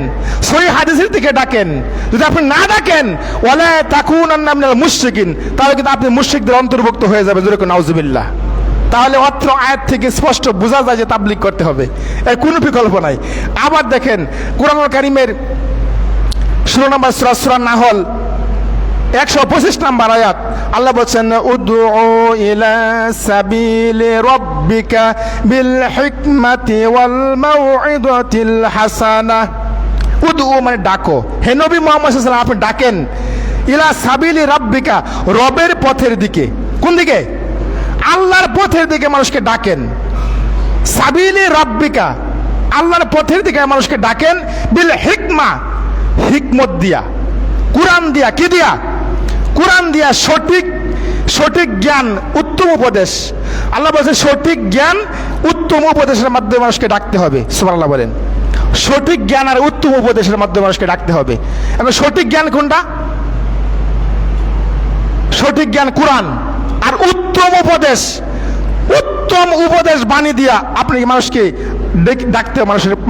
সহিহ হাদিসের দিকে ডাকেন। যদি আপনি না ডাকেন, ওয়ালা তাকুনান্না মিনাল মুশরিকিন, তাহলে কিন্তু আপনি মুশরিকদের অন্তর্ভুক্ত হয়ে যাবেন। জোরে কোন নাউজুবিল্লাহ। তাহলে অত্র আয়াত থেকে স্পষ্ট বোঝা যায় যে তাবলিগ করতে হবে, এর কোনো বিকল্প নাই। আবার দেখেন কোরআনুল কারীমের 16 নম্বর সূরা, সূরা নাহল 125 নম্বর আয়াত, আল্লাহ বলছেন উদউ ইলা সাবিলি রাব্বিকা বিল হিকমাতি ওয়াল মাউইদাতিল হাসানাহ। উদউ মানে ডাকো, হে নবী মুহাম্মদ সাল্লাল্লাহু আলাইহি ওয়াসাল্লাম আপনি ডাকেন ইলা সাবিলি রাব্বিকা, রবের পথের দিকে। কোন দিকে? আল্লাহর পথের দিকে মানুষকে ডাকেন। সাবিলি রাব্বিকা, আল্লাহর পথের দিকে মানুষকে ডাকেন। বিল হিকমা, হিকমত দিয়া, কোরআন দিয়া। কি দিয়া? কোরআন দিয়া। সঠিক জ্ঞান, উত্তম উপদেশ। আল্লাহ বলছে সঠিক জ্ঞান, উত্তম উপদেশের মাধ্যমে মানুষকে ডাকতে হবে। সুবহানাল্লাহ বলেন। সঠিক জ্ঞান আর উত্তম উপদেশের মাধ্যমে মানুষকে ডাকতে হবে। এখন সঠিক জ্ঞান কোনটা? সঠিক জ্ঞান কোরআন। আর উত্তম উপদেশ বাণী দিয়া আপনি মানুষকে ডাকতে,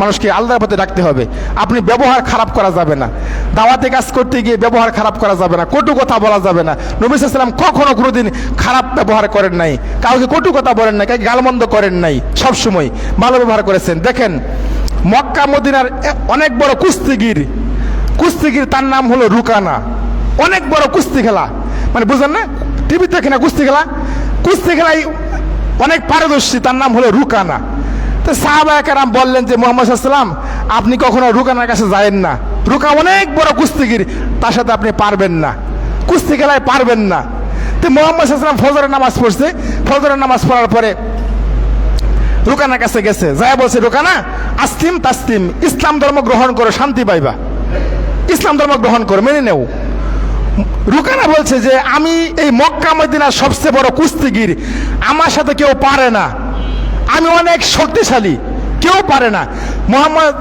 মানুষকে আল্লাহর পথে ডাকতে হবে। আপনি ব্যবহার খারাপ করা যাবে না, দাওয়াতে কাজ করতে গিয়ে ব্যবহার খারাপ করা যাবে না, কটু কথা বলা যাবে না। নবী সাল্লাল্লাহু আলাইহি ওয়াসাল্লাম কখনো কোনোদিন খারাপ ব্যবহার করেন নাই, কাউকে কটু কথা বলেন নাই, কাউকে গালমন্দ করেন নাই, সবসময় ভালো ব্যবহার করেছেন। দেখেন মক্কা মদিনার অনেক বড় কুস্তিগির, তার নাম হলো রুকানা। অনেক বড় কুস্তি খেলা, মানে বুঝলেন না, টিভিতে দেখে না কুস্তি খেলায় অনেক পারদর্শী, তার নাম হলো রুকানা। তো সাহাবায়ে কেরাম বললেন যে মুহাম্মদ সাল্লাল্লাহু আলাইহি ওয়াসাল্লাম আপনি কখনো রুকানার কাছে যায়েন না, রুকা অনেক বড় কুস্তিগির, তার সাথে আপনি পারবেন না, কুস্তি খেলায় পারবেন না। তো মুহাম্মদ সাল্লাল্লাহু আলাইহি ওয়াসাল্লাম ফজরের নামাজ পড়ছে, ফজরের নামাজ পড়ার পরে রুকানার কাছে গেছে, যায় বলছে রুকানা আসলিম তাসলিম, ইসলাম ধর্ম গ্রহণ করো, শান্তি পাইবা, ইসলাম ধর্ম গ্রহণ করো, মেনে নেও। রুকানা বলছে যে আমি এই মক্কা মদিনার সবচেয়ে বড় কুস্তিগির, আমার সাথে কেউ পারে না, আমি অনেক শক্তিশালী, কেউ পারে না। মুহাম্মদ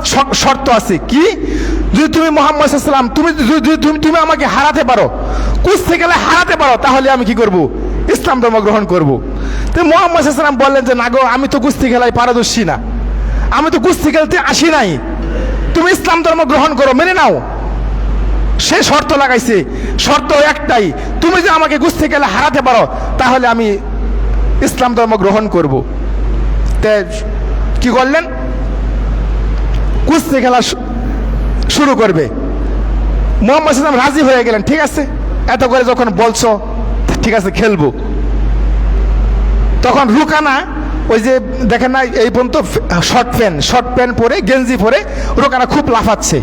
শর্ত আছে কি, যদি তুমি মুহাম্মদ সাল্লাল্লাহু আলাইহি ওয়াসাল্লাম তুমি আমাকে হারাতে পারো, কুস্তি খেলে হারাতে পারো, তাহলে আমি কি করব? ইসলাম ধর্ম গ্রহণ করব। তো মুহাম্মদ সাল্লাল্লাহু আলাইহি ওয়াসাল্লাম বললেন যে না গো, আমি তো কুস্তি খেলায় পারদর্শী না, আমি তো কুস্তি খেলতে আসি নাই, তুমি ইসলাম ধর্ম গ্রহণ করো, মেনে নাও। সে শর্ত লাগাইছে, শর্ত একটাই, তুমি যে আমাকে কুস্তি খেলে হারাতে পারো, তাহলে আমি ইসলাম ধর্ম গ্রহণ করব। কি করলেন? কুস্তি খেলা শুরু করবে। মুহাম্মদ সাল্লাল্লাহু আলাইহি ওয়াসাল্লাম রাজি হয়ে গেলেন, ঠিক আছে এত করে যখন বলছো, ঠিক আছে খেলবো। তখন রুকানা ওই যে দেখেন না, এই পর্যন্ত শর্ট প্যান্ট পরে, গেঞ্জি পরে রুকানা খুব লাফাচ্ছে।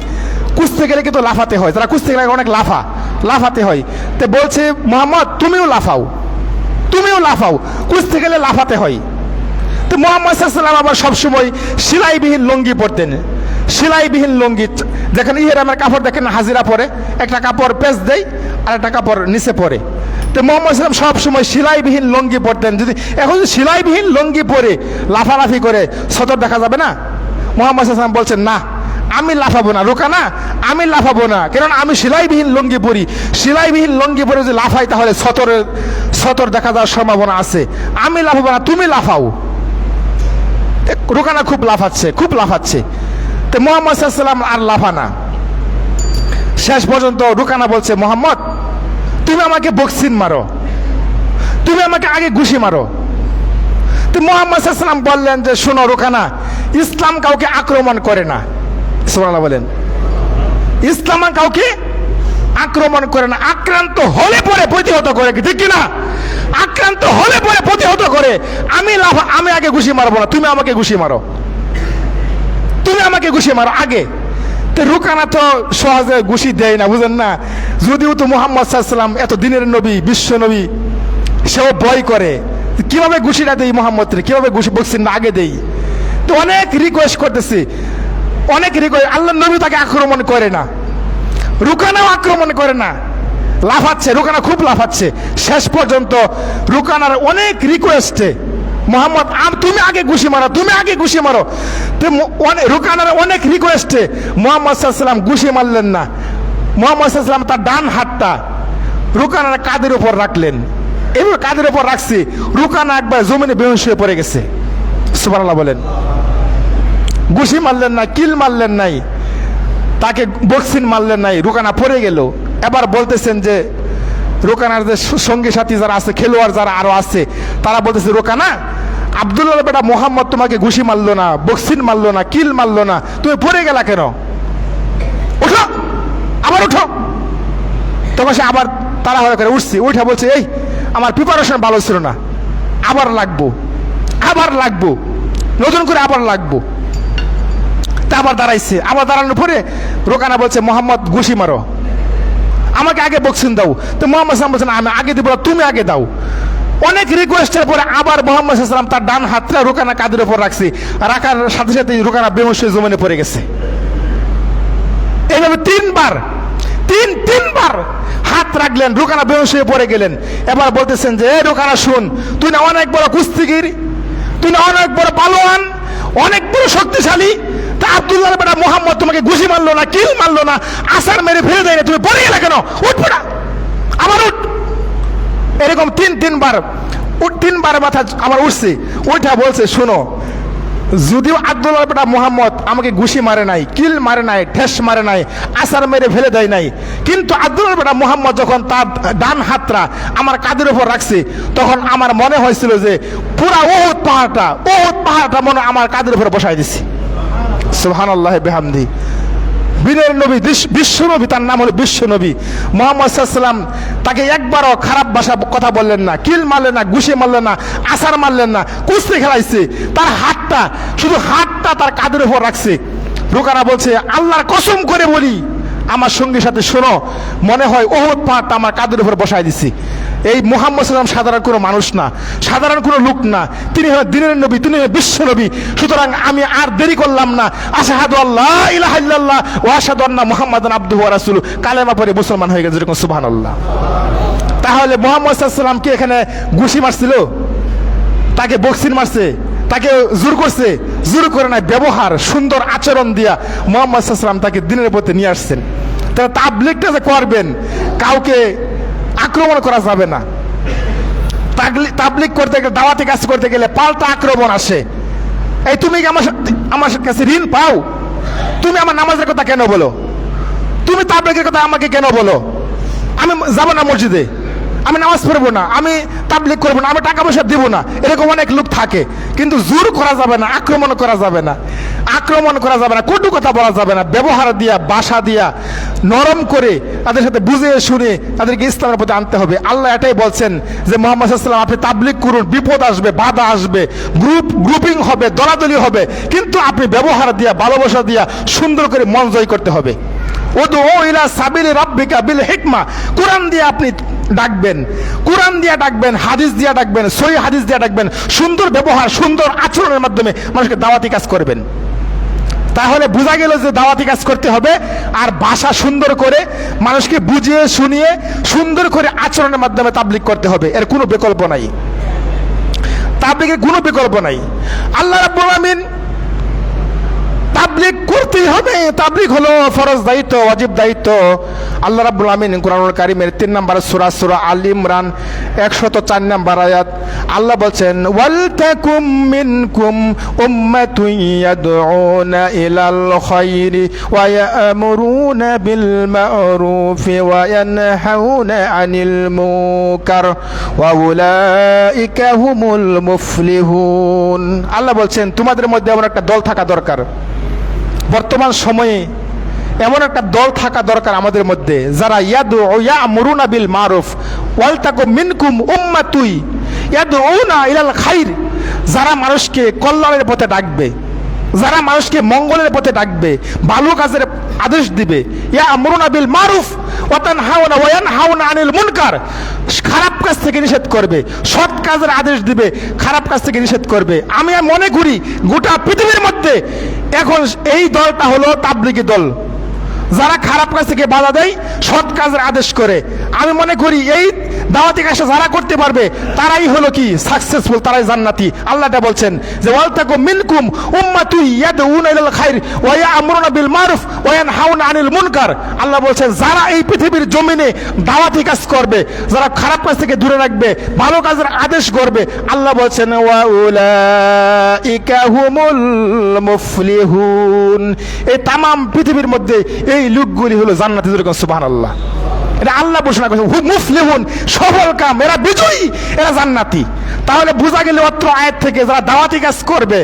কুস্তি গেলে কিন্তু লাফাতে হয়, তারা কুস্তি গেলে অনেক লাফাতে হয়। তো বলছে মুহাম্মদ তুমিও লাফাও, কুস্তি গেলে লাফাতে হয়। তো মুহাম্মদ সাল্লাল্লাহু আলাইহি ওয়াসাল্লাম আবার সবসময় সেলাইবিহীন লুঙ্গি পরতেন, সেলাইবিহীন লুঙ্গি। দেখেন ইহরামের কাপড় দেখেন হাজিরা পরে, একটা কাপড় পেঁচ দেয় আর একটা কাপড় নিচে পরে। তো মুহাম্মদ সাল্লাল্লাহু আলাইহি ওয়াসাল্লাম সবসময় সেলাইবিহীন লুঙ্গি পরতেন। এখন যদি সেলাইবিহীন লুঙ্গি পরে লাফালাফি করে সতর দেখা যাবে না? মুহাম্মদ সাল্লাল্লাহু আলাইহি ওয়াসাল্লাম বলছেন না, আমি লাফাবো না রুকানা, আমি লাফাবো না, কারণ আমি সেলাইবিহীন লুঙ্গি পরি, সেলাইবিহীন লুঙ্গি পরে যদি লাফাই তাহলে সতর দেখা যাওয়ার সম্ভাবনা আছে, আমি লাফাবো না, তুমি লাফাও। রুকানা খুব লাফাচ্ছে। তো মুহাম্মদ সাল্লাল্লাহু আলাইহি ওয়াসাল্লাম আর লাফানা। শেষ পর্যন্ত রুকানা বলছে মুহাম্মদ তুমি আমাকে বক্সিন মারো, তুমি আমাকে আগে ঘুষি মারো। তো মুহাম্মদ সাল্লাল্লাহু আলাইহি ওয়াসাল্লাম বললেন যে শোনো রুকানা, ইসলাম কাউকে আক্রমণ করে না। সুবহানাল্লাহ বলেন। ইসলাম কাউকে আক্রমণ করে না, আক্রান্ত হলে পরে প্রতিহত করে, ঠিক কিনা? আক্রান্ত হলে পরে প্রতিহত করে। আমি আগে ঘুষি মারবো না, তুমি আমাকে ঘুষি মারো আগে। তো রুকানা তো সহজে ঘুষি দেয় না, বুঝেন না? যদিও তো মুহাম্মদ সাল্লাল্লাহু আলাইহি ওয়াসাল্লাম এত দিনের নবী, বিশ্ব নবী, সেও ভয় করে কিভাবে ঘুষিটা দেই মুহাম্মদরে, কিভাবে ঘুষি বকছেন না আগে দেই। তো অনেক রিকোয়েস্ট করতেছি, আল্লাহ নবী তাকে আক্রমণ করে না, রুকানাও আক্রমণ করে না, লাফাচ্ছে, রুকানা খুব লাফাচ্ছে। শেষ পর্যন্ত রুকানার অনেক রিকোয়েস্টে মুহাম্মদ তুমি আগে ঘুষি মারো। তো রুকানার অনেক রিকোয়েস্টে মুহাম্মদ সাল্লাল্লাহু আলাইহি ওয়াসাল্লাম ঘুষি মারলেন না। মুহাম্মদ সাল্লাল্লাহু আলাইহি ওয়াসাল্লাম তার ডান হাতটা রুকানার কাঁধের উপর রাখলেন। এভাবে কাঁধের উপর রাখছে, রুকানা একবার জমিনে বেহুশ হয়ে পড়ে গেছে। সুবহানাল্লাহ বলেন। ঘুষি মারলেন না, কিল মারলেন নাই, তাকে বক্সিন মারলেন নাই, রুকানা পড়ে গেল। এবার বলতেছেন যে রুকানার যে সঙ্গী সাথী যারা আছে, খেলোয়াড় যারা আরো আছে, তারা বলতেছে, রুকানা, আব্দুল্লাহ বেটা মোহাম্মদ তোমাকে ঘুষি মারলো না, বক্সিন মারলো না, কিল মারলো না, তুমি পড়ে গেলা কেন? উঠো, আবার উঠো। তখন সে আবার তাড়াহুড়া করে উঠছে, উঠে বলছে, এই আমার প্রিপারেশন ভালো ছিল না, আবার লাগবো, আবার লাগবো, নতুন করে আবার লাগবো। তা আবার দাঁড়াইছে, আবার দাঁড়ানোর পরে রোকানা বলছে, মোহাম্মদ ঘুষি মারো, আমাকে আগে বক্সিন দাও। তো মোহাম্মদ সাল্লাম বলছেন, আমি আগে দিব, তুমি আগে দাও। অনেক রিকোয়েস্টের পরে আবার মোহাম্মদ সাল্লাম তার ডান হাতটা রোকানা কাঁধের উপর রাখছে, রাখার সাথে সাথে রোকানা বেহুশ হয়ে জমিনে পড়ে গেছে। এইভাবে তিনবার হাত রাখলেন, রোকানা বেহুশ হয়ে পড়ে গেলেন। এবার বলতেছেন যে, রোকানা শুন, তুই না অনেক বড় কুস্তিগির, তুই না অনেক বড় পালোয়ান, অনেক বড় শক্তিশালী, তা আব্দুল্লাহ বেটা মোহাম্মদ তোমাকে ঘুষি মারলো না, কিল মারলো না, আসার মেরে ফেলে দেয় না, তুমি পড়ে গেলে কেন? উঠ পড়া, আবার উঠ। এরকম তিনবার মাথা আমার উঠছে। ওইটা বলছে, শোনো, যদিও আব্দুল্লাহ বেটা মোহাম্মদ আমাকে ঘুষি মারে নাই, কিল মারে নাই, ঠেস মারে নাই, আসার মেরে ফেলে দেয় নাই, কিন্তু আব্দুল্লাহ বেটা মোহাম্মদ যখন তার ডান হাতটা আমার কাঁধের উপর রাখছে, তখন আমার মনে হয়েছিল যে পুরা ওহুদ পাহাড়টা মনে আমার কাঁধের উপর বসাই দিছি। সুবহানাল্লাহ বিহামদি। বীরের নবী, বিশ্ব নবী, তার নাম হলো বিশ্ব নবী মুহাম্মদ সাল্লাল্লাহু আলাইহি ওয়াসাল্লাম। তাকে একবারও খারাপ ভাষা কথা বললেন না, কিল মারলেন না, ঘুষি মারলেন না, আসার মারলেন না, কুস্তি খেলাইছে। তার হাতটা, শুধু হাতটা তার কাঁধের উপর রাখছে। রোকানা বলছে, আল্লাহর কসম করে বলি, আমার সঙ্গী সাথে শোনো, মনে হয় ওহুদ পাহাড়টা আমার কাঁধের উপর বসাই দিছি। এই মুহাম্মদ সাল্লাল্লাহু আলাইহি ওয়াসাল্লাম সাধারণ কোনো মানুষ না, সাধারণ কোনো লোক না, তিনি হলেন দ্বীনের নবী, তিনি হলেন বিশ্ব নবী। সুতরাং আমি আর দেরি করলাম না, আশহাদু আল্লা ইলাহা ইল্লাল্লাহ ওয়া আশহাদু আন্না মুহাম্মাদান আবদুহু ওয়া রাসূলুহু, কালেমা পড়ে মুসলমান হয়ে গেছে। যেরকম সুবহানাল্লাহ। তাহলে মুহাম্মদ সাল্লাল্লাহু আলাইহি ওয়াসাল্লাম কি এখানে ঘুষি মারছিল? তাকে বক্সিন মারছে? তাকে জোর করছে? জোর করে নাই, ব্যবহার, সুন্দর আচরণ দিয়া মুহাম্মদ সাল্লাল্লাহু আলাইহি ওয়াসাল্লাম তাকে দ্বীনের পথে নিয়ে আসছেন। তাহলে তাবলীগটা যে করবেন, কাউকে আক্রমণ করা যাবে না। তাবলীগ করতে গেলে, দাওয়াতি কাজ করতে গেলে পাল্টা আক্রমণ আসে। এই তুমি কি আমার কাছে ঋণ পাও? তুমি আমার নামাজের কথা কেন বলো? তুমি তাবলীগের কথা আমাকে কেন বলো? আমি যাব না মসজিদে, আমি নামাজ পড়বো না, আমি তাবলীগ করবো না, আমি টাকা পয়সা দিব না। এরকম অনেক লোক থাকে। কিন্তু জোর করা যাবে না, আক্রমণ করা যাবে না, কটু কথা বলা যাবে না। ব্যবহার দিয়া, ভাষা দিয়া, নরম করে তাদের সাথে বুঝিয়ে শুনে তাদেরকে ইসলামের প্রতি আনতে হবে। আল্লাহ এটাই বলছেন যে মুহাম্মদ সাল্লাল্লাহু আলাইহি ওয়াসাল্লাম, আপনি তাবলীগ করুন, বিপদ আসবে, বাধা আসবে, গ্রুপিং হবে, দলাদলি হবে, কিন্তু আপনি ব্যবহার দিয়া, ভালোবাসা দিয়া সুন্দর করে মন জয় করতে হবে। উদউ ইলা সাবিলি রাব্বিকা বিল হিকমা, কোরআন দিয়ে আপনি ডাকবেন, কোরআন দিয়ে ডাকবেন, হাদিস দিয়ে ডাকবেন, সহিহ হাদিস দিয়ে ডাকবেন, সুন্দর ব্যবহার, সুন্দর আচরণের মাধ্যমে মানুষকে দাওয়াতি কাজ করবেন। তাহলে বোঝা গেল যে দাওয়াতি কাজ করতে হবে, আর ভাষা সুন্দর করে মানুষকে বুঝিয়ে শুনিয়ে সুন্দর করে আচরণের মাধ্যমে তাবলীগ করতে হবে। এর কোনো বিকল্প নাই, তাবলীগের কোনো বিকল্প নাই। আল্লাহ রাব্বুল আলামিন তাবলীগ করতেই হবে, তাবলীগ হলো ফরজ দায়িত্ব, ওয়াজিব দায়িত্ব। আল্লাহ রাব্বুল আমিন কুরআনুল কারীমের 3 নম্বর সূরা আল ইমরান 104 নম্বর আয়াত আল্লাহ বলছেন, ওয়াল তাকুম মিনকুম উম্মাতুন ইয়াদউনা ইলাল খায়রি ওয়া ইয়ামুরুনা বিল মা'রুফি ওয়া ইয়ানহাউনা আনিল মুনকার ওয়া উলাইকা হুমুল মুফলিহুন। আল্লাহ বলছেন, তোমাদের মধ্যে এমন একটা দল থাকা দরকার। বর্তমান সময়ে এমন একটা দল থাকা দরকার আমাদের মধ্যে, যারা ইয়ামুরুনা বিল মারুফ ওয়াল তাকুম মিনকুম উম্মাতুন ইয়াদউনা ইলাল খায়র, যারা মানুষকে কল্যাণের পথে ডাকবে, যারা মানুষকে মঙ্গলের পথে ডাকবে, ভালো কাজের আদেশ দিবে। ইয়ামুরুনা বিল মারুফ ওয়া তানহাউনা ওয়া ইয়ানহাউনা আনিল মুনকার, খারাপ কাজ থেকে নিষেধ করবে, সৎ কাজের আদেশ দিবে, খারাপ কাজ থেকে নিষেধ করবে। আমি মনে করি গোটা পৃথিবীর মধ্যে এখন এই দলটা হলো তাবলীগী দল, যারা খারাপ কাজ থেকে বাধা দেয়, সৎ কাজের আদেশ করে। আমি মনে করি এই দাওয়াতি কাজটা যারা করতে পারবে তারাই হলো কি সাকসেসফুল, তারাই জান্নাতি। আল্লাহটা বলছেন যে ওয়ালতাকুম মিনকুম উম্মাতুন ইয়াদউনা ইলাল খাইর ওয়া ইয়া'মুরুনা বিল মারুফ ওয়া ইয়ানহাউনা আনিল মুনকার। আল্লাহ বলছেন যারা এই পৃথিবীর জমিনে দাওয়াতি কাজ করবে, যারা খারাপ কাজ থেকে দূরে রাখবে, ভালো কাজের আদেশ করবে, আল্লাহ বলছেন ওয়া উলাইকা হুমুল মুফলিহুন, এই তামাম পৃথিবীর মধ্যে এই লোকগুলি হলো জান্নাতি। সুবহানাল্লাহ, এটা আল্লাহ ঘোষণা করেছেন মুফলিহুন, সফল কাম, এরা বিজয়ী, এরা জান্নাতি। তাহলে বোঝা গেল অত্র আয়াত থেকে যারা দাওয়াতি কাজ করবে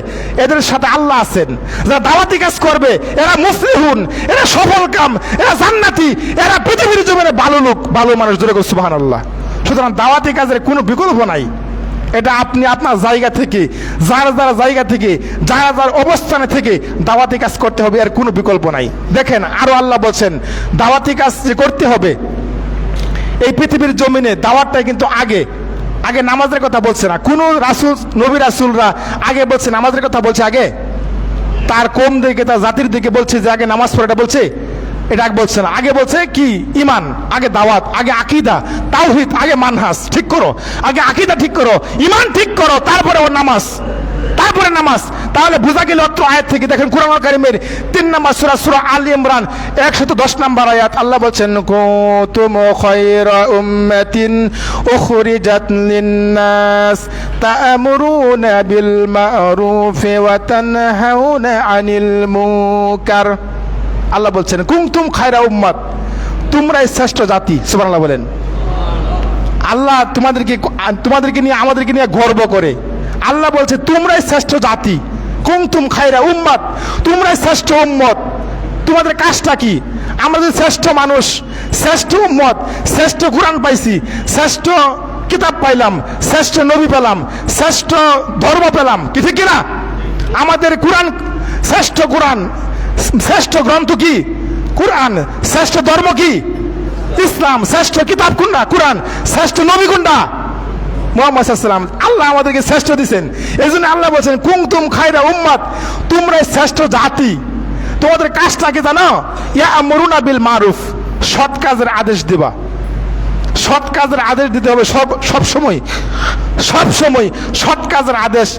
এদের সাথে আল্লাহ আছেন, যারা দাওয়াতি কাজ করবে এরা মুফলিহুন, এরা সফল কাম, এরা জান্নাতি, এরা পৃথিবীর জমিনে ভালো লোক, ভালো মানুষ। সুবহানাল্লাহ। সুতরাং দাওয়াতি কাজের কোনো বিকল্প নাই। এটা আপনি আপনার জায়গা থেকে, যার যার জায়গা থেকে, যার যার অবস্থানে থেকে দাওয়াতি কাজ করতে হবে, এর কোনো বিকল্প নাই। দেখেন আরো আল্লাহ বলছেন দাওয়াতি কাজ যে করতে হবে এই পৃথিবীর জমিনে, দাওয়াতটাই কিন্তু আগে আগে নামাজের কথা বলছে না। কোন রাসূল, নবী রাসূলরা আগে বলছে নামাজের কথা বলছে, আগে তার কম দিকে, তার জাতির দিকে বলছে যে আগে নামাজ পড়াটা বলছে, এটা বলছে না। আগে বলছে কি ঈমান, আগে দাওয়াত, আগে আকীদা তাওহীদ, আগে মানহাজ ঠিক করো, আগে আকীদা ঠিক করো, ঈমান ঠিক করো, তারপরে ওর নামাজ, তারপরে নামাজ। তাহলে বোঝা গেল অত্র আয়াত থেকে। দেখেন কুরআনুল কারীমের 3 নম্বর সূরা, সূরা আলে ইমরান 110 নম্বর আয়াত, আল্লাহ বলছেন কুনতুম খায়রা উম্মাতিন উখরিজাত লিন-নাস তা'মুরুনা বিল মা'রুফ ওয়া তানহাউনা আনিল মুনকার। আল্লাহ বলছেন কুনতুম খায়রা উম্মাত, তোমরাই শ্রেষ্ঠ জাতি। সুবহানাল্লাহ বলেন। আল্লাহ তোমাদেরকে নিয়ে, আমাদেরকে নিয়ে গর্ব করে। আল্লাহ বলছে তোমরাই শ্রেষ্ঠ জাতি, কুনতুম খায়রা উম্মাত, তোমরাই শ্রেষ্ঠ উম্মত। তোমাদের কাজটা কি? আমরা যে শ্রেষ্ঠ মানুষ, শ্রেষ্ঠ উম্মত, শ্রেষ্ঠ কোরআন পাইছি, শ্রেষ্ঠ কিতাব পাইলাম, শ্রেষ্ঠ নবী পেলাম, শ্রেষ্ঠ ধর্ম পেলাম, কি ঠিক কিনা? আমাদের কোরআন শ্রেষ্ঠ, কোরআন শ্রেষ্ঠ গ্রন্থ কি? কোরআন। শ্রেষ্ঠ ধর্ম কি? ইসলাম। শ্রেষ্ঠ কিতাব কোনটা? কোরআন। শ্রেষ্ঠ নবী কোনটা? মুহাম্মদ সাল্লাল্লাহু আলাইহি ওয়াসাল্লাম। আল্লাহ আমাদেরকে শ্রেষ্ঠ দিয়েছেন, এই জন্য আল্লাহ বলছেন কুনতুম খায়রা উম্মাত, তোমরাই শ্রেষ্ঠ জাতি। তোমাদের কাজটা কি জানো? ইয়া'মুরুনা বিল মারুফ, সৎ কাজের আদেশ দিবা। সৎ কাজের আদেশ দিতে হবে সব সময়, সব সময় সৎ কাজের আদেশ।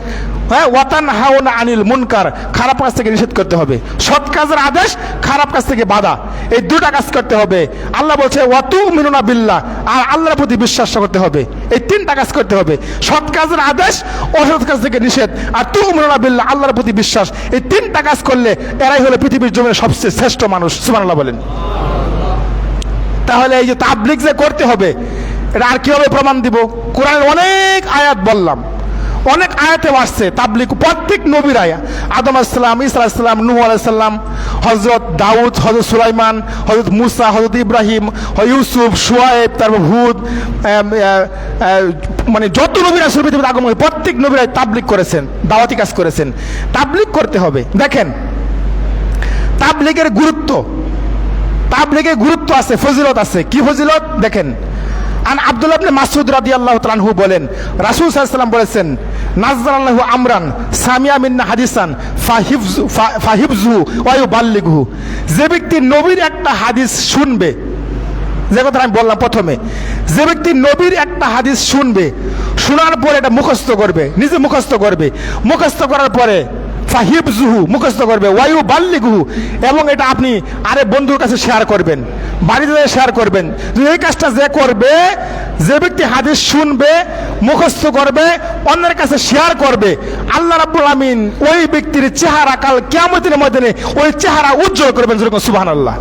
হ্যাঁ, ওয়া তানহাউনা আনিল মুনকার, খারাপ কাজ থেকে নিষেধ করতে হবে। সৎ কাজের আদেশ, খারাপ কাজ থেকে বাধা, এই দুটা কাজ করতে হবে। আল্লাহ বলছে ওয়া তুমিনুনা বিল্লাহ, আর আল্লাহর প্রতি বিশ্বাস করতে হবে। এই 3টা কাজ করতে হবে, সৎ কাজের আদেশ, অসৎ কাজ থেকে নিষেধ, আর তুমিনুনা বিল্লাহ, আল্লাহর প্রতি বিশ্বাস। এই 3টা কাজ করলে এরাই হলো পৃথিবীর জমিনে সবচেয়ে শ্রেষ্ঠ মানুষ। সুবহানাল্লাহ বলেন। তাহলে এই যে তাবলীগ যে করতে হবে, এটা আর কিভাবে প্রমাণ দিব? কোরআনের অনেক আয়াত বললাম, অনেক আয়াতে আসছে তাবলীগ। প্রত্যেক নবীর আয়াত, আদম আলাইহিস সালাম, ঈসা আলাইহিস সালাম, নূহ আলাইহিস সালাম, হযরত দাউদ, হযরত সুলাইমান, হযরত মুসা, হযরত ইব্রাহিম, ইউসুফ, শুআয়ব, তারপর হুদ, মানে যত নবী রাসূল পৃথিবীতে আগমন, প্রত্যেক নবীরা তাবলীগ করেছেন, দাওয়াতি কাজ করেছেন। তাবলীগ করতে হবে। দেখেন তাবলীগের গুরুত্ব, তাবলীগের গুরুত্ব আছে, ফজিলত আছে। কি ফজিলত? দেখেন আন আব্দুল্লাহ ইবনে মাসউদ রাদিয়াল্লাহু তাআলা আনহু বলেন, রাসূল সাল্লাল্লাহু আলাইহি ওয়াসাল্লাম বলেছেন নাযারাল্লাহু আমরান সামিয়া মিন্না হাদিসান ফাহিফজু ওয়া ইউবাল্লিগহু। যে ব্যক্তি নবীর একটা হাদিস শুনবে, যে কথা আমি বললাম প্রথমে, যে ব্যক্তি নবীর একটা হাদিস শুনবে, শোনার পরে এটা মুখস্থ করবে, নিজে মুখস্থ করবে, মুখস্থ করার পরে ফাহিফজুহু, মুখস্থ করবে, ওয়া ইউবাল্লিগহু, এবং এটা আপনি আরে বন্ধুর কাছে শেয়ার করবেন, বাড়িতে শেয়ার করবেন। এই কাজটা যে করবে, যে ব্যক্তি হাদিস শুনবে, মুখস্থ করবে, অন্যের কাছে শেয়ার করবে, আল্লাহ রাব্বুল আমিন ওই ব্যক্তির চেহারা কাল কিয়ামতের ময়দানে ওই চেহারা উজ্জ্বল করবেন। যেরকম সুবহানাল্লাহ।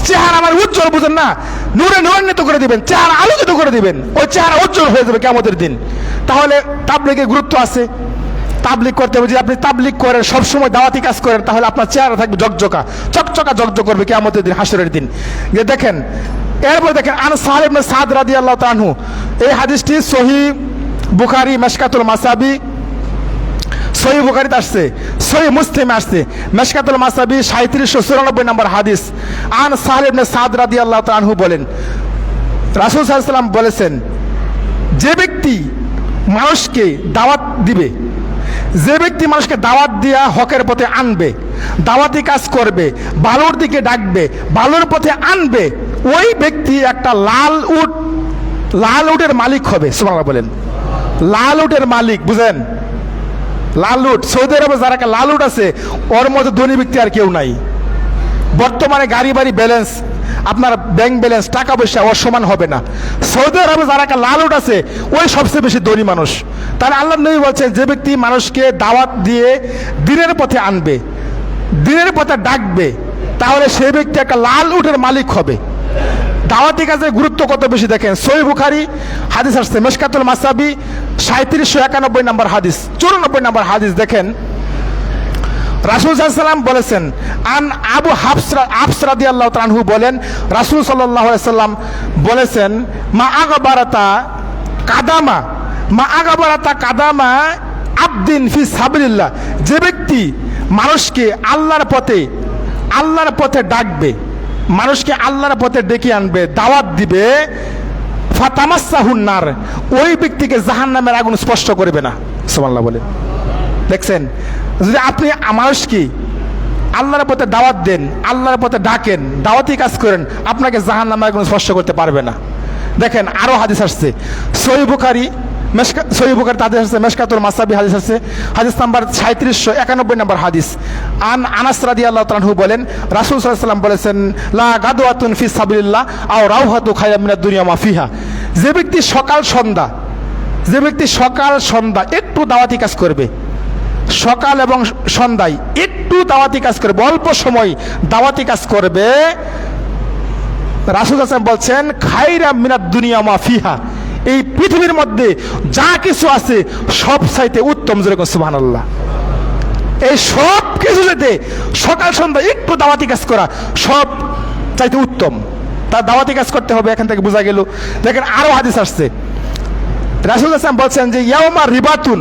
চেহারা আমার উজ্জ্বল, বুঝেন না? নূরে নূরান্বিত করে দিবেন, চেহারা আলোকিত করে দিবেন, ওই চেহারা উজ্জ্বল হয়ে যাবে কিয়ামতের দিন। তাহলে তাবলীগের গুরুত্ব আছে। তাবলীগ করতে হবে। যদি আপনি তাবলীগ করেন, সবসময় দাওয়াতি কাজ করেন, তাহলে আপনার চেহারা থাকবে ঝকঝকা, চকচকা ঝকঝক করবে কিয়ামতের দিন, হাসরের দিন। যে দেখেন, এরপর দেখেন আন সাহল ইবনে সাদ রাদিয়াল্লাহু তাআলা আনহু, এই হাদিসটি সহিহ বুখারী মিশকাতুল মাসাবি, সহিহ বুখারীতে আসছে, সহিহ মুসলিমে আসছে, মিশকাতুল মাসাবি 3794 নম্বর হাদিস। আন সাহল ইবনে সাদ রাদিয়াল্লাহু তাআলা আনহু বলেন, রাসূল সাল্লাল্লাহু আলাইহি ওয়াসাল্লাম বলেছেন, যে ব্যক্তি মানুষকে দাওয়াত দিবে, যে ব্যক্তি মানুষকে দাওয়াত দিয়া হকের পথে আনবে, দাওয়াতি কাজ করবে, ভালোর দিকে ডাকবে, ভালোর পথে আনবে, ওই ব্যক্তি একটা লাল উট লাল উটের মালিক হবে, সুবহানাল্লাহ বলেন। লাল উটের মালিক, বুঝেন? লাল উট, সৌদি আরবে যারা লাল উট আছে ওর মধ্যে ধনী ব্যক্তি আর কেউ নাই। বর্তমানে গাড়ি বাড়ি ব্যালেন্স, আপনার ব্যাংক ব্যালেন্স, টাকা পয়সা ওর সমান হবে না। সৌদি আরবে যারা লাল উট আছে ওই সবচেয়ে বেশি ধনী মানুষ। তাহলে আল্লাহ নবী বলছেন, যে ব্যক্তি মানুষকে দাওয়াত দিয়ে দিনের পথে আনবে, দিনের পথে ডাকবে, তাহলে সেই ব্যক্তি একটা লাল উটের মালিক হবে। দাওয়াতি কাজের গুরুত্ব কত বেশি দেখেন। সহিহ বুখারী হাদিস আসছে, মিশকাতুল মাসাবি 3791 নম্বর হাদিস, 94 নম্বর হাদিস দেখেন, রাসূল সাল্লাল্লাহু আলাইহি ওয়াসাল্লাম বলেছেন, আন আবু হাফস রাদিয়াল্লাহু তাআলা আনহু বলেন, রাসূল সাল্লাল্লাহু আলাইহি ওয়াসাল্লাম বলেছেন, মা আগাবারাতা কাদামা আবদিন ফি সাবিলিল্লাহ, যে ব্যক্তি মানুষকে আল্লাহর পথে ডাকবে, মানুষকে আল্লাহর পথে ডেকে আনবে, দাওয়াত দিবে, ফাতামাসসাহুন নার, ওই ব্যক্তিকে জাহান্নামের আগুন স্পর্শ করবে না। সুবহানাল্লাহ বলেন। দেখছেন, যদি আপনি মানুষকে আল্লাহর পথে দাওয়াত দেন, আল্লাহর পথে ডাকেন, দাওয়াতি কাজ করেন, আপনাকে জাহান্নামের আগুন স্পর্শ করতে পারবে না। দেখেন আরো হাদিস আসছে, সহিহ বুখারী তাদের আসছে, মিশকাতুল মাসাবি হাদিস আছে, হাদিস নাম্বার 3791 নম্বর হাদিস। আনাস রাদিয়াল্লাহু তাআলা আনহু বলেন, রাসূল সাল্লাল্লাহু আলাইহি ওয়াসাল্লাম বলেছেন, লা গাদওয়াতুন ফি সাবিলিল্লাহ আও রাওহাতু খায়রুম মিনাদ দুনিয়া মা ফিহা, যে ব্যক্তি সকাল সন্ধ্যা একটু দাওয়াতি কাজ করবে, সকাল এবং সন্ধ্যায় একটু দাওয়াতি কাজ করবে, অল্প সময় দাওয়াতি কাজ করবে, রাসূল সাল্লাল্লাহু আলাইহি ওয়াসাল্লাম বলছেন, খায়রুম মিনাদ দুনিয়া মা ফিহা, এই পৃথিবীর মধ্যে যা কিছু আছে সব চাইতে উত্তম। যেরকম সুবহানাল্লাহ, এই সব কিছু যেতে সকাল সন্ধ্যা একটু দাওয়াতি কাজ করা সব চাইতে উত্তম। তার দাওয়াতি কাজ করতে হবে, এখান থেকে বোঝা গেল। দেখেন আরো হাদিস আসছে, রাসূল সাল্লাল্লাহু আলাইহি ওয়াসাল্লাম বলছেন যে, ইয়াউমা রিবাতুন,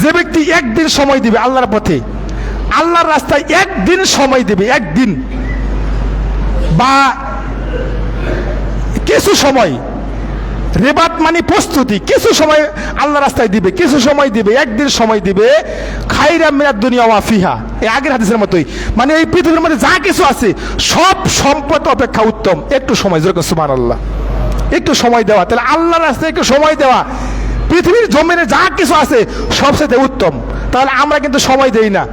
যে ব্যক্তি একদিন সময় দিবে আল্লাহর পথে, আল্লাহর রাস্তায় একদিন সময় দিবে, একদিন বা কিছু সময়, রেবাত মানে প্রস্তুতি, কিছু সময় আল্লাহ রাস্তায় দিবে, কিছু সময় দিবে, একদিন সময় দিবে, খায়রুম মিনাদ দুনিয়া ওয়া ফিহা, এই আগের হাদিসের মতোই, মানে এই পৃথিবীর মধ্যে যা কিছু আছে সব সম্পদ অপেক্ষা উত্তম একটু সময়। যেরকম সুবহানাল্লাহ, একটু সময় দেওয়া, তাহলে আল্লাহর রাস্তায় একটু সময় দেওয়া পৃথিবীর জমিনে যা কিছু আছে সবচেয়ে উত্তম। তাহলে আমরা কিন্তু সময় দেই না,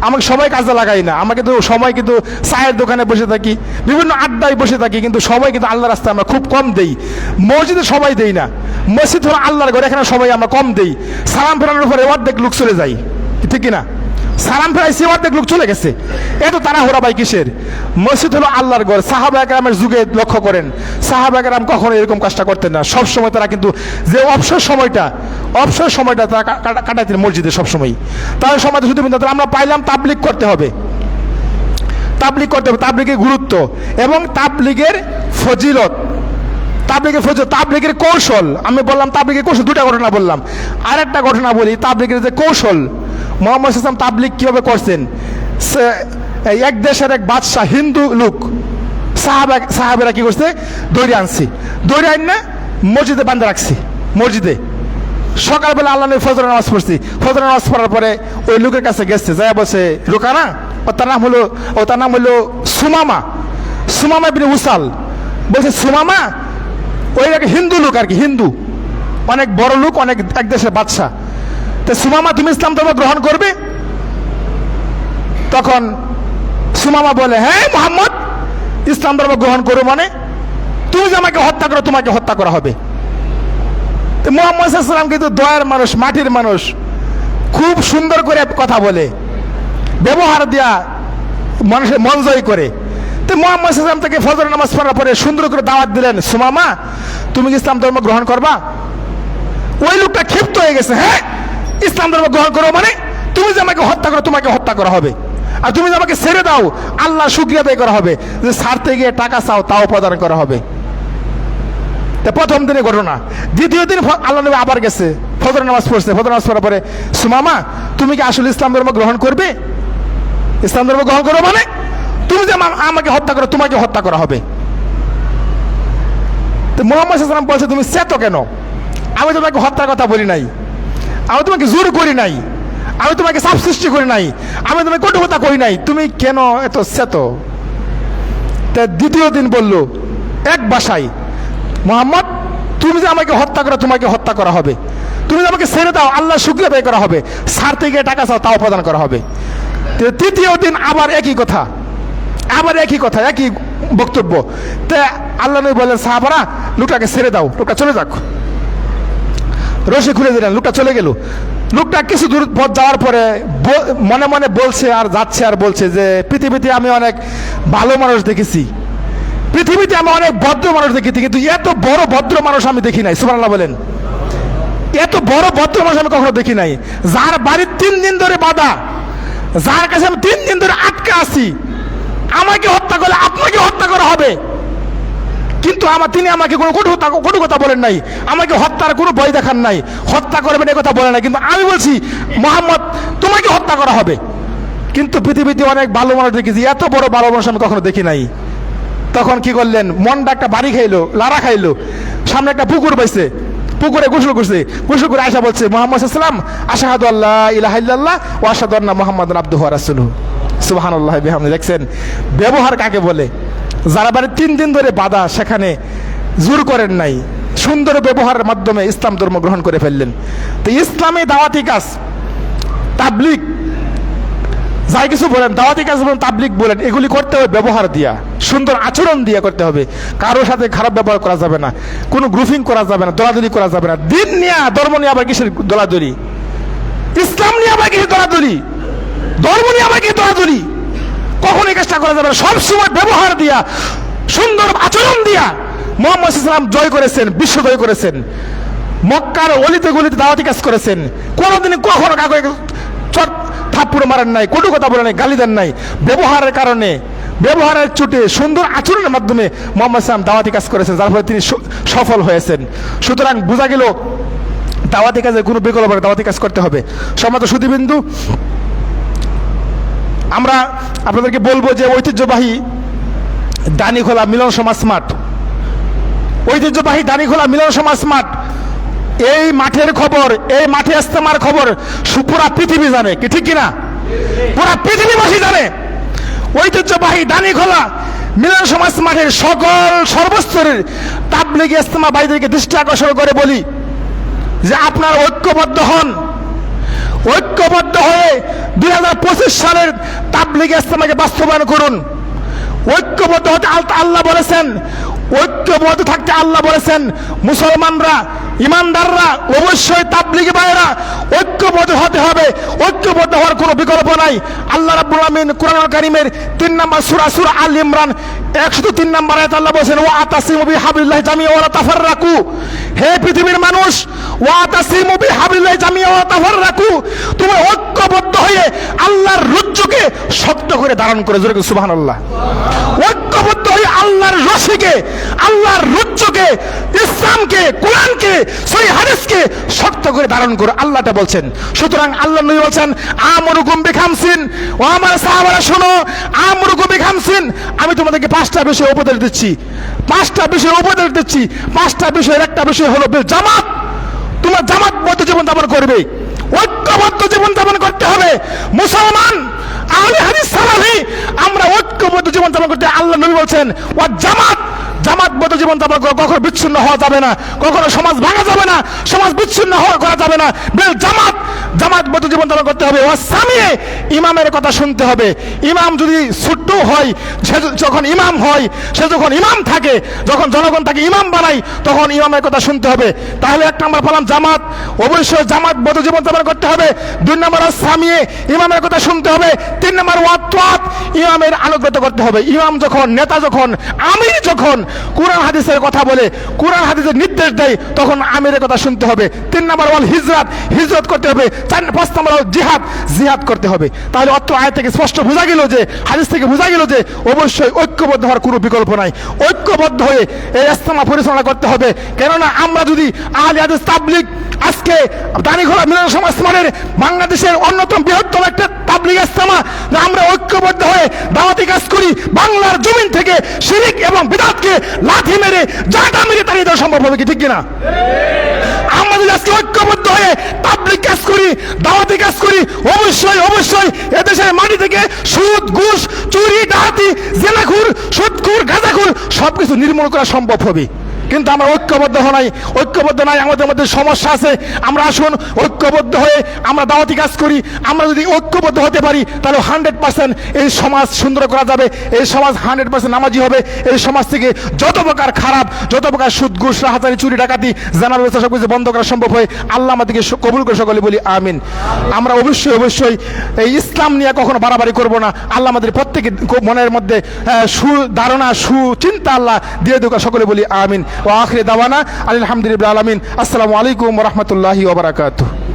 আমাকে সময় কাজে লাগাই না, আমরা কিন্তু সময় কিন্তু চায়ের দোকানে বসে থাকি, বিভিন্ন আড্ডায় বসে থাকি, কিন্তু সময় কিন্তু আল্লাহর রাস্তায় আমরা খুব কম দেই। মসজিদে সময় দেই না, মসজিদ হলো আল্লাহর ঘর, এখানে সময় আমরা কম দেই। সালাম ফেরানোর পরে অর্ধেক লোক চলে যায়, ঠিক কিনা? সালাম ফেরাইছি অর্ধেক লোক চলে গেছে, এত তাড়াহুড়া ভাই কিসের? মসজিদ হলো আল্লাহর ঘর। সাহাবা কেরামের যুগে লক্ষ্য করেন, সাহাবা কেরাম কখনো এরকম কাজটা করতেন না। সব সময় তারা কিন্তু যে অবসর সময়টা তারা কাটাতেন মসজিদে সবসময়। তার সময়টা শুধু আমরা পাইলাম তাবলিগ করতে হবে, তাবলিগের গুরুত্ব এবং তাবলিগের ফজিলত, তাবলিগের কৌশল। আমি বললাম তাবলিগের কৌশল, দুটা ঘটনা বললাম, আর একটা ঘটনা বলি, তাবলিগের যে কৌশল। মুহাম্মদ সাল্লাল্লাহু আলাইহি ওয়াসাল্লাম তাবলিগ কিভাবে করছেন? এক দেশের এক বাদশাহ, হিন্দু লোক, সাহাবেরা কি করছে? দৌড়ে আনছি, দৌড়ে আন না মসজিদে বান্ধা রাখছি। মসজিদে সকালবেলা আল্লাহ নবী ফজর নামাজ পড়ছি, ফজর নামাজ পড়ার পরে ওই লোকের কাছে গেছে, যাই বলছে, রোকানা, তার নাম হলো সুমামা ইবনে উসাল। বলছে, সুমামা, ওই এক হিন্দু লোক আর কি, হিন্দু, অনেক বড় লোক, অনেক এক দেশের বাদশাহ। তো সুমামা, তুমি ইসলাম ধর্ম গ্রহণ করবে? তখন সুমামা বলে, হ্যাঁ মুহাম্মদ, ইসলাম ধর্ম গ্রহণ করো, মানে তুমি যে আমাকে হত্যা করো, তোমাকে হত্যা করা হবে। তো মুহাম্মদ সাল্লাল্লাহু আলাইহি ওয়াসাল্লাম কিন্তু দয়ার মানুষ, মাটির মানুষ, খুব সুন্দর করে কথা বলে, ব্যবহার দেয়া মানুষের মন জয় করে। তো মুহাম্মদ সাল্লাল্লাহু আলাইহি ওয়াসাল্লাম থেকে ফজর নামাজ পড়ার পরে সুন্দর করে দাওয়াত দিলেন, সুমামা, তুমি কি ইসলাম ধর্ম গ্রহণ করবা? ওই লোকটা ক্ষিপ্ত হয়ে গেছে, হ্যাঁ ইসলাম ধর্ম গ্রহণ করো, মানে তুমি যে আমাকে হত্যা করো, তোমাকে হত্যা করা হবে, আর তুমি যে আমাকে ছেড়ে দাও আল্লাহ শুকরিয়া আদায় করা হবে, যে ছাড়তে গিয়ে টাকা চাও তাও প্রদান করা হবে। প্রথম দিনের ঘটনা। দ্বিতীয় দিন আল্লাহ নবী আবার গেছে, ফজর নামাজ পড়ছে, ফজর নামাজ পড়ার পরে, সুমামা, তুমি কি আসলে ইসলাম ধর্ম গ্রহণ করবে? ইসলাম ধর্ম গ্রহণ করো, মানে তুমি যে আমাকে হত্যা করো, তোমাকে হত্যা করা হবে। তো মুহাম্মদ সাল্লাল্লাহু আলাইহি ওয়াসাল্লাম বলছে, তুমি চেতো কেন? আমি তোমাকে হত্যার কথা বলি নাই, আমি তোমাকে জোর করি নাই, আমি তোমাকে চাপ সৃষ্টি করি নাই, আমি তোমাকে কটুকতা করি নাই, তুমি কেন এত চেতো? তা দ্বিতীয় দিন বলল এক ভাষায়, মুহাম্মদ, তুমি যে আমাকে হত্যা করো, তোমাকে হত্যা করা হবে। তুমি যে আমাকে ছেড়ে দাও, আল্লাহ শুকরিয়া আদায় করা হবে। ছাড়তে গিয়ে টাকা চাও, তাও প্রদান করা হবে। তৃতীয় দিন আবার একই কথা, একই বক্তব্য। তে আল্লাহ নবী বললেন, সাহাবারা লোকটাকে ছেড়ে দাও, লোকটা চলে যাক। রশি খুলে দিলেন, লোকটা চলে গেল। লোকটা কিছু দূর পথ যাওয়ার পরে মনে মনে বলছে আর যাচ্ছে আর বলছে যে পৃথিবীতে আমি অনেক ভালো মানুষ দেখেছি, পৃথিবীতে আমি অনেক ভদ্র মানুষ দেখেছি, কিন্তু এত বড় ভদ্র মানুষ আমি দেখি নাই। সুবহানাল্লাহ বলেন। এত বড় ভদ্র মানুষ আমি কখনো দেখি নাই। যার বাড়ি 3 দিন ধরে বাধা, যার কাছে আমি 3 দিন ধরে আটকা আছি, আমাকে হত্যা করলে আপনাকে হত্যা করা হবে, কিন্তু তিনি আমাকে কোনো কটু কথা বলেন নাই, আমাকে হত্যার কোনো ভয় দেখান নাই, হত্যা করবেন এ কথা বলেন নাই। কিন্তু আমি বলছি, মুহাম্মদ তোমাকে হত্যা করা হবে। কিন্তু পৃথিবীতে অনেক ভালো মানুষ দেখেছি, এত বড় ভালো মানুষ আমি কখনো দেখি নাই। তখন কি করলেন, মনটা একটা বাড়ি খাইলো, লারা খাইলো, সামনে একটা পুকুর পাইছে, পুকুরে গোসল করছে, গোসল করে আয়সা বলছে, মুহাম্মদ সাল্লাল্লাহু আলাইহি ওয়াসাল্লাম, আশহাদু আল্লা ইলাহা ইল্লাল্লাহ ওয়া আশহাদু আন্না মুহাম্মাদান আবদুহু ওয়া রাসূলুহু। সুবহানাল্লাহি ওয়া বিহামদিহি। দেখছেন ব্যবহার কাকে বলে? যারা বাড়ি 3 দিন ধরে বাধা, সেখানে জোর করেন নাই, সুন্দর ব্যবহারের মাধ্যমে ইসলাম ধর্ম গ্রহণ করে ফেললেন। তো ইসলামী দাওয়াতি কাজ, তাবলিগ, যাই কিছু বলেন, দাওয়াতি কাজ বলেন, তাবলিগ বলেন, এগুলি করতে হবে ব্যবহার দিয়া, সুন্দর আচরণ দিয়ে করতে হবে। কারোর সাথে খারাপ ব্যবহার করা যাবে না, কোনো গ্রুপিং করা যাবে না, দলাদলি করা যাবে না। দিন নিয়ে, ধর্ম নিয়ে আবার কিসের দলাদলি? ইসলাম নিয়ে আবার কিসের দলাদলি? ধর্ম নিয়ে আবার কিসের দলাদলি? কখনই চেষ্টা করা যাবে না। সবসময় ব্যবহার দিয়া, সুন্দর আচরণ দিয়া মুহাম্মদ সাল্লাল্লাহু আলাইহি ওয়াসাল্লাম জয় করেছেন, বিশ্ব জয় করেছেন, মক্কার অলিতে গলিতে দাওয়াতি কাজ করেছেন। কোনোদিন কখনো কাউকে থাপ্পড় মারেন নাই, কটু কথা বলেন নাই, গালি দেন নাই। ব্যবহারের কারণে, ব্যবহারের চোটে, সুন্দর আচরণের মাধ্যমে মুহাম্মদ সাল্লাল্লাহু আলাইহি ওয়াসাল্লাম দাওয়াতি কাজ করেছেন, যার ফলে তিনি সফল হয়েছেন। সুতরাং বোঝা গেল দাওয়াতি কাজের কোনো বিকল্প নেই, দাওয়াতি কাজ করতে হবে। সম্মানিত সুধীবৃন্দু, আমরা আপনাদেরকে বলবো যে ঐতিহ্যবাহী দানিখোলা মিলন সমাজ মাঠ, ঐতিহ্যবাহী দানিখোলা মিলন সমাজ মাঠ, এই মাঠের খবর, এই মাঠে ইজতেমার খবর পুরা পৃথিবী জানে, কি ঠিক কিনা? পুরা পৃথিবীবাসী জানে। ঐতিহ্যবাহী দানিখোলা মিলন সমাজ মাঠের সকল সর্বস্তরের তাবলীগ ইজতেমা ভাইদেরকে দৃষ্টি আকর্ষণ করে বলি যে আপনারা ঐক্যবদ্ধ হন, ঐক্যবদ্ধ হয়ে 2025 সালের তাবলীগ ইজতেমাকে বাস্তবায়ন করুন। ঐক্যবদ্ধ হতে আল্লাহ বলেছেন, ঐক্যবদ্ধ থাকতে আল্লাহ বলেছেন মুসলমানরা, ইমানদাররা, অবশ্যই তাবলীগী ভাইয়েরা ঐক্যবদ্ধ হতে হবে। ঐক্যবদ্ধ হওয়ার কোনো বিকল্প নাই। আল্লাহ রাব্বুল আমিন কুরআনুল কারীমের 3 নম্বর সূরা আল ইমরান 103 নম্বর আয়াতে আল্লাহ বলেছেন, ওয়া আতাসিমু বিহাবলিল্লাহি জামিআ ওয়া লা তাফাররাকু। হে পৃথিবীর মানুষ, ওয়া আতাসিমু বিহাবলিল্লাহি জামিআ ওয়া লা তাফাররাকু, তোমরা ঐক্যবদ্ধ হয়ে আল্লাহর রজ্জুকে শক্ত করে ধারণ করে, জোরে সুবহানাল্লাহ। ঐক্যবদ্ধ হয়ে আল্লাহর রশিকে, আল্লাহর রজ্জুকে, ইসলামকে, কোরআনকে, সহিহ হাদিসকে শক্ত করে ধারণ করে, আল্লাহটা বলছেন। সুতরাং আল্লাহ নবী বলছেন, আমরুকুম বিখামসিন, ও আমার সাহাবারা শোনো, আমরুকুম বিখামসিন, আমি তোমাদেরকে 5টা বিষয় উপদেশ দিচ্ছি, 5টা বিষয় উপদেশ দিচ্ছি। 5টা বিষয়ের একটা বিষয় হলো জামাত। তোমার জামাতবদ্ধ জীবন যাপন করবে, ঐক্যবদ্ধ জীবন যাপন করতে হবে। মুসলমান আহলে হাদিস সালাফি আমরা ঐক্যবদ্ধ জীবন যাপন করতে, আল্লাহ নবী বলছেন ওয়া জামাত, জামাতবদ্ধ জীবন যাপন কখনো বিচ্ছিন্ন হওয়া যাবে না, কখনো সমাজ ভাঙা যাবে না, সমাজ বিচ্ছিন্ন করা যাবে না। জামাত, জামাতবদ্ধ জীবন যাপন করতে হবে। ওয়া সামিয়ে, ইমামের কথা শুনতে হবে। ইমাম যদি ছোট্ট হয়, সে যখন ইমাম হয়, সে যখন ইমাম থাকে, যখন জনগণ তাকে ইমাম বানায়, তখন ইমামের কথা শুনতে হবে। তাহলে 1 নম্বর বললাম জামাত, অবশ্যই জামাতবদ্ধ জীবন যাপন করতে হবে। 2 নম্বর সামিয়ে, ইমামের কথা শুনতে হবে। 3 নম্বর ওয়াত, ইমামের আনুগত্য করতে হবে। ইমাম যখন, নেতা যখন, আমির যখন কোরআন হাদিসের কথা বলে, কোরআন হাদিসের নির্দেশ দেয়, তখন আমিরের কথা শুনতে হবে। 3 নম্বর ওয়াল হিজরাত, হিজরত করতে হবে। 5 নম্বর জিহাদ, জিহাদ করতে হবে। তাহলে অত্র আয়াত থেকে স্পষ্ট বোঝা গেল যে, হাদিস থেকে বোঝা গেল যে অবশ্যই ঐক্যবদ্ধ হওয়ার কোনো বিকল্প নাই। ঐক্যবদ্ধ হয়ে এই ইজতেমা পরিচালনা করতে হবে। কেননা আমরা যদি আহলে হাদিস তাবলীগ আজকে দানিখোলা মিলন সমাজ মাঠের বাংলাদেশের অন্যতম বৃহত্তম একটা তাবলীগ ইজতেমা, আমরা ঐক্যবদ্ধ হয়ে দাওয়াতি কাজ করি, বাংলার জমিন থেকে শিরক এবং বিদআতকে লাথি মেরে, জাটা মেরে তাড়িয়ে দেওয়া সম্ভব হবে, কি ঠিক কিনা? আমরা যদি আজকে ঐক্যবদ্ধ হয়ে তাবলীগ কাজ করি, দাওয়াতি কাজ করি, অবশ্যই অবশ্যই এদেশের মাটি থেকে সুদ, ঘুষ, চুরি, ডাকাতি, জেনাখুর, সুদখুর, গাঁজাখুর সবকিছু নির্মূল করা সম্ভব হবে। কিন্তু আমরা ঐক্যবদ্ধ নাই, আমাদের মধ্যে সমস্যা আছে। আমরা আসুন ঐক্যবদ্ধ হয়ে আমরা দাওয়াতি কাজ করি। আমরা যদি ঐক্যবদ্ধ হতে পারি তাহলে 100% এই সমাজ সুন্দর করা যাবে, এই সমাজ 100% নামাজি হবে। এই সমাজ থেকে যত প্রকার খারাপ, যত প্রকার সুদ ঘুষ রাহাজানি চুরি ডাকাতি জানার ব্যবস্থা সব কিছু বন্ধ করা সম্ভব হয়। আল্লাহ আমাদেরকে কবুল করে সকলে বলি আমিন। আমরা অবশ্যই এই ইসলাম নিয়ে কখনো বাড়াবাড়ি করব না। আল্লাহ আমাদের প্রত্যেকের মনের মধ্যে সুধারণা সুচিন্তা আল্লাহ দিয়ে দেওয়া, সকলে বলি আমিন। ও আখিরি দাওয়ানা আলহামদুলিল্লাহ আলামিন। আসসালামু আলাইকুম ওয়া রাহমাতুল্লাহি ওয়া বারাকাতুহু।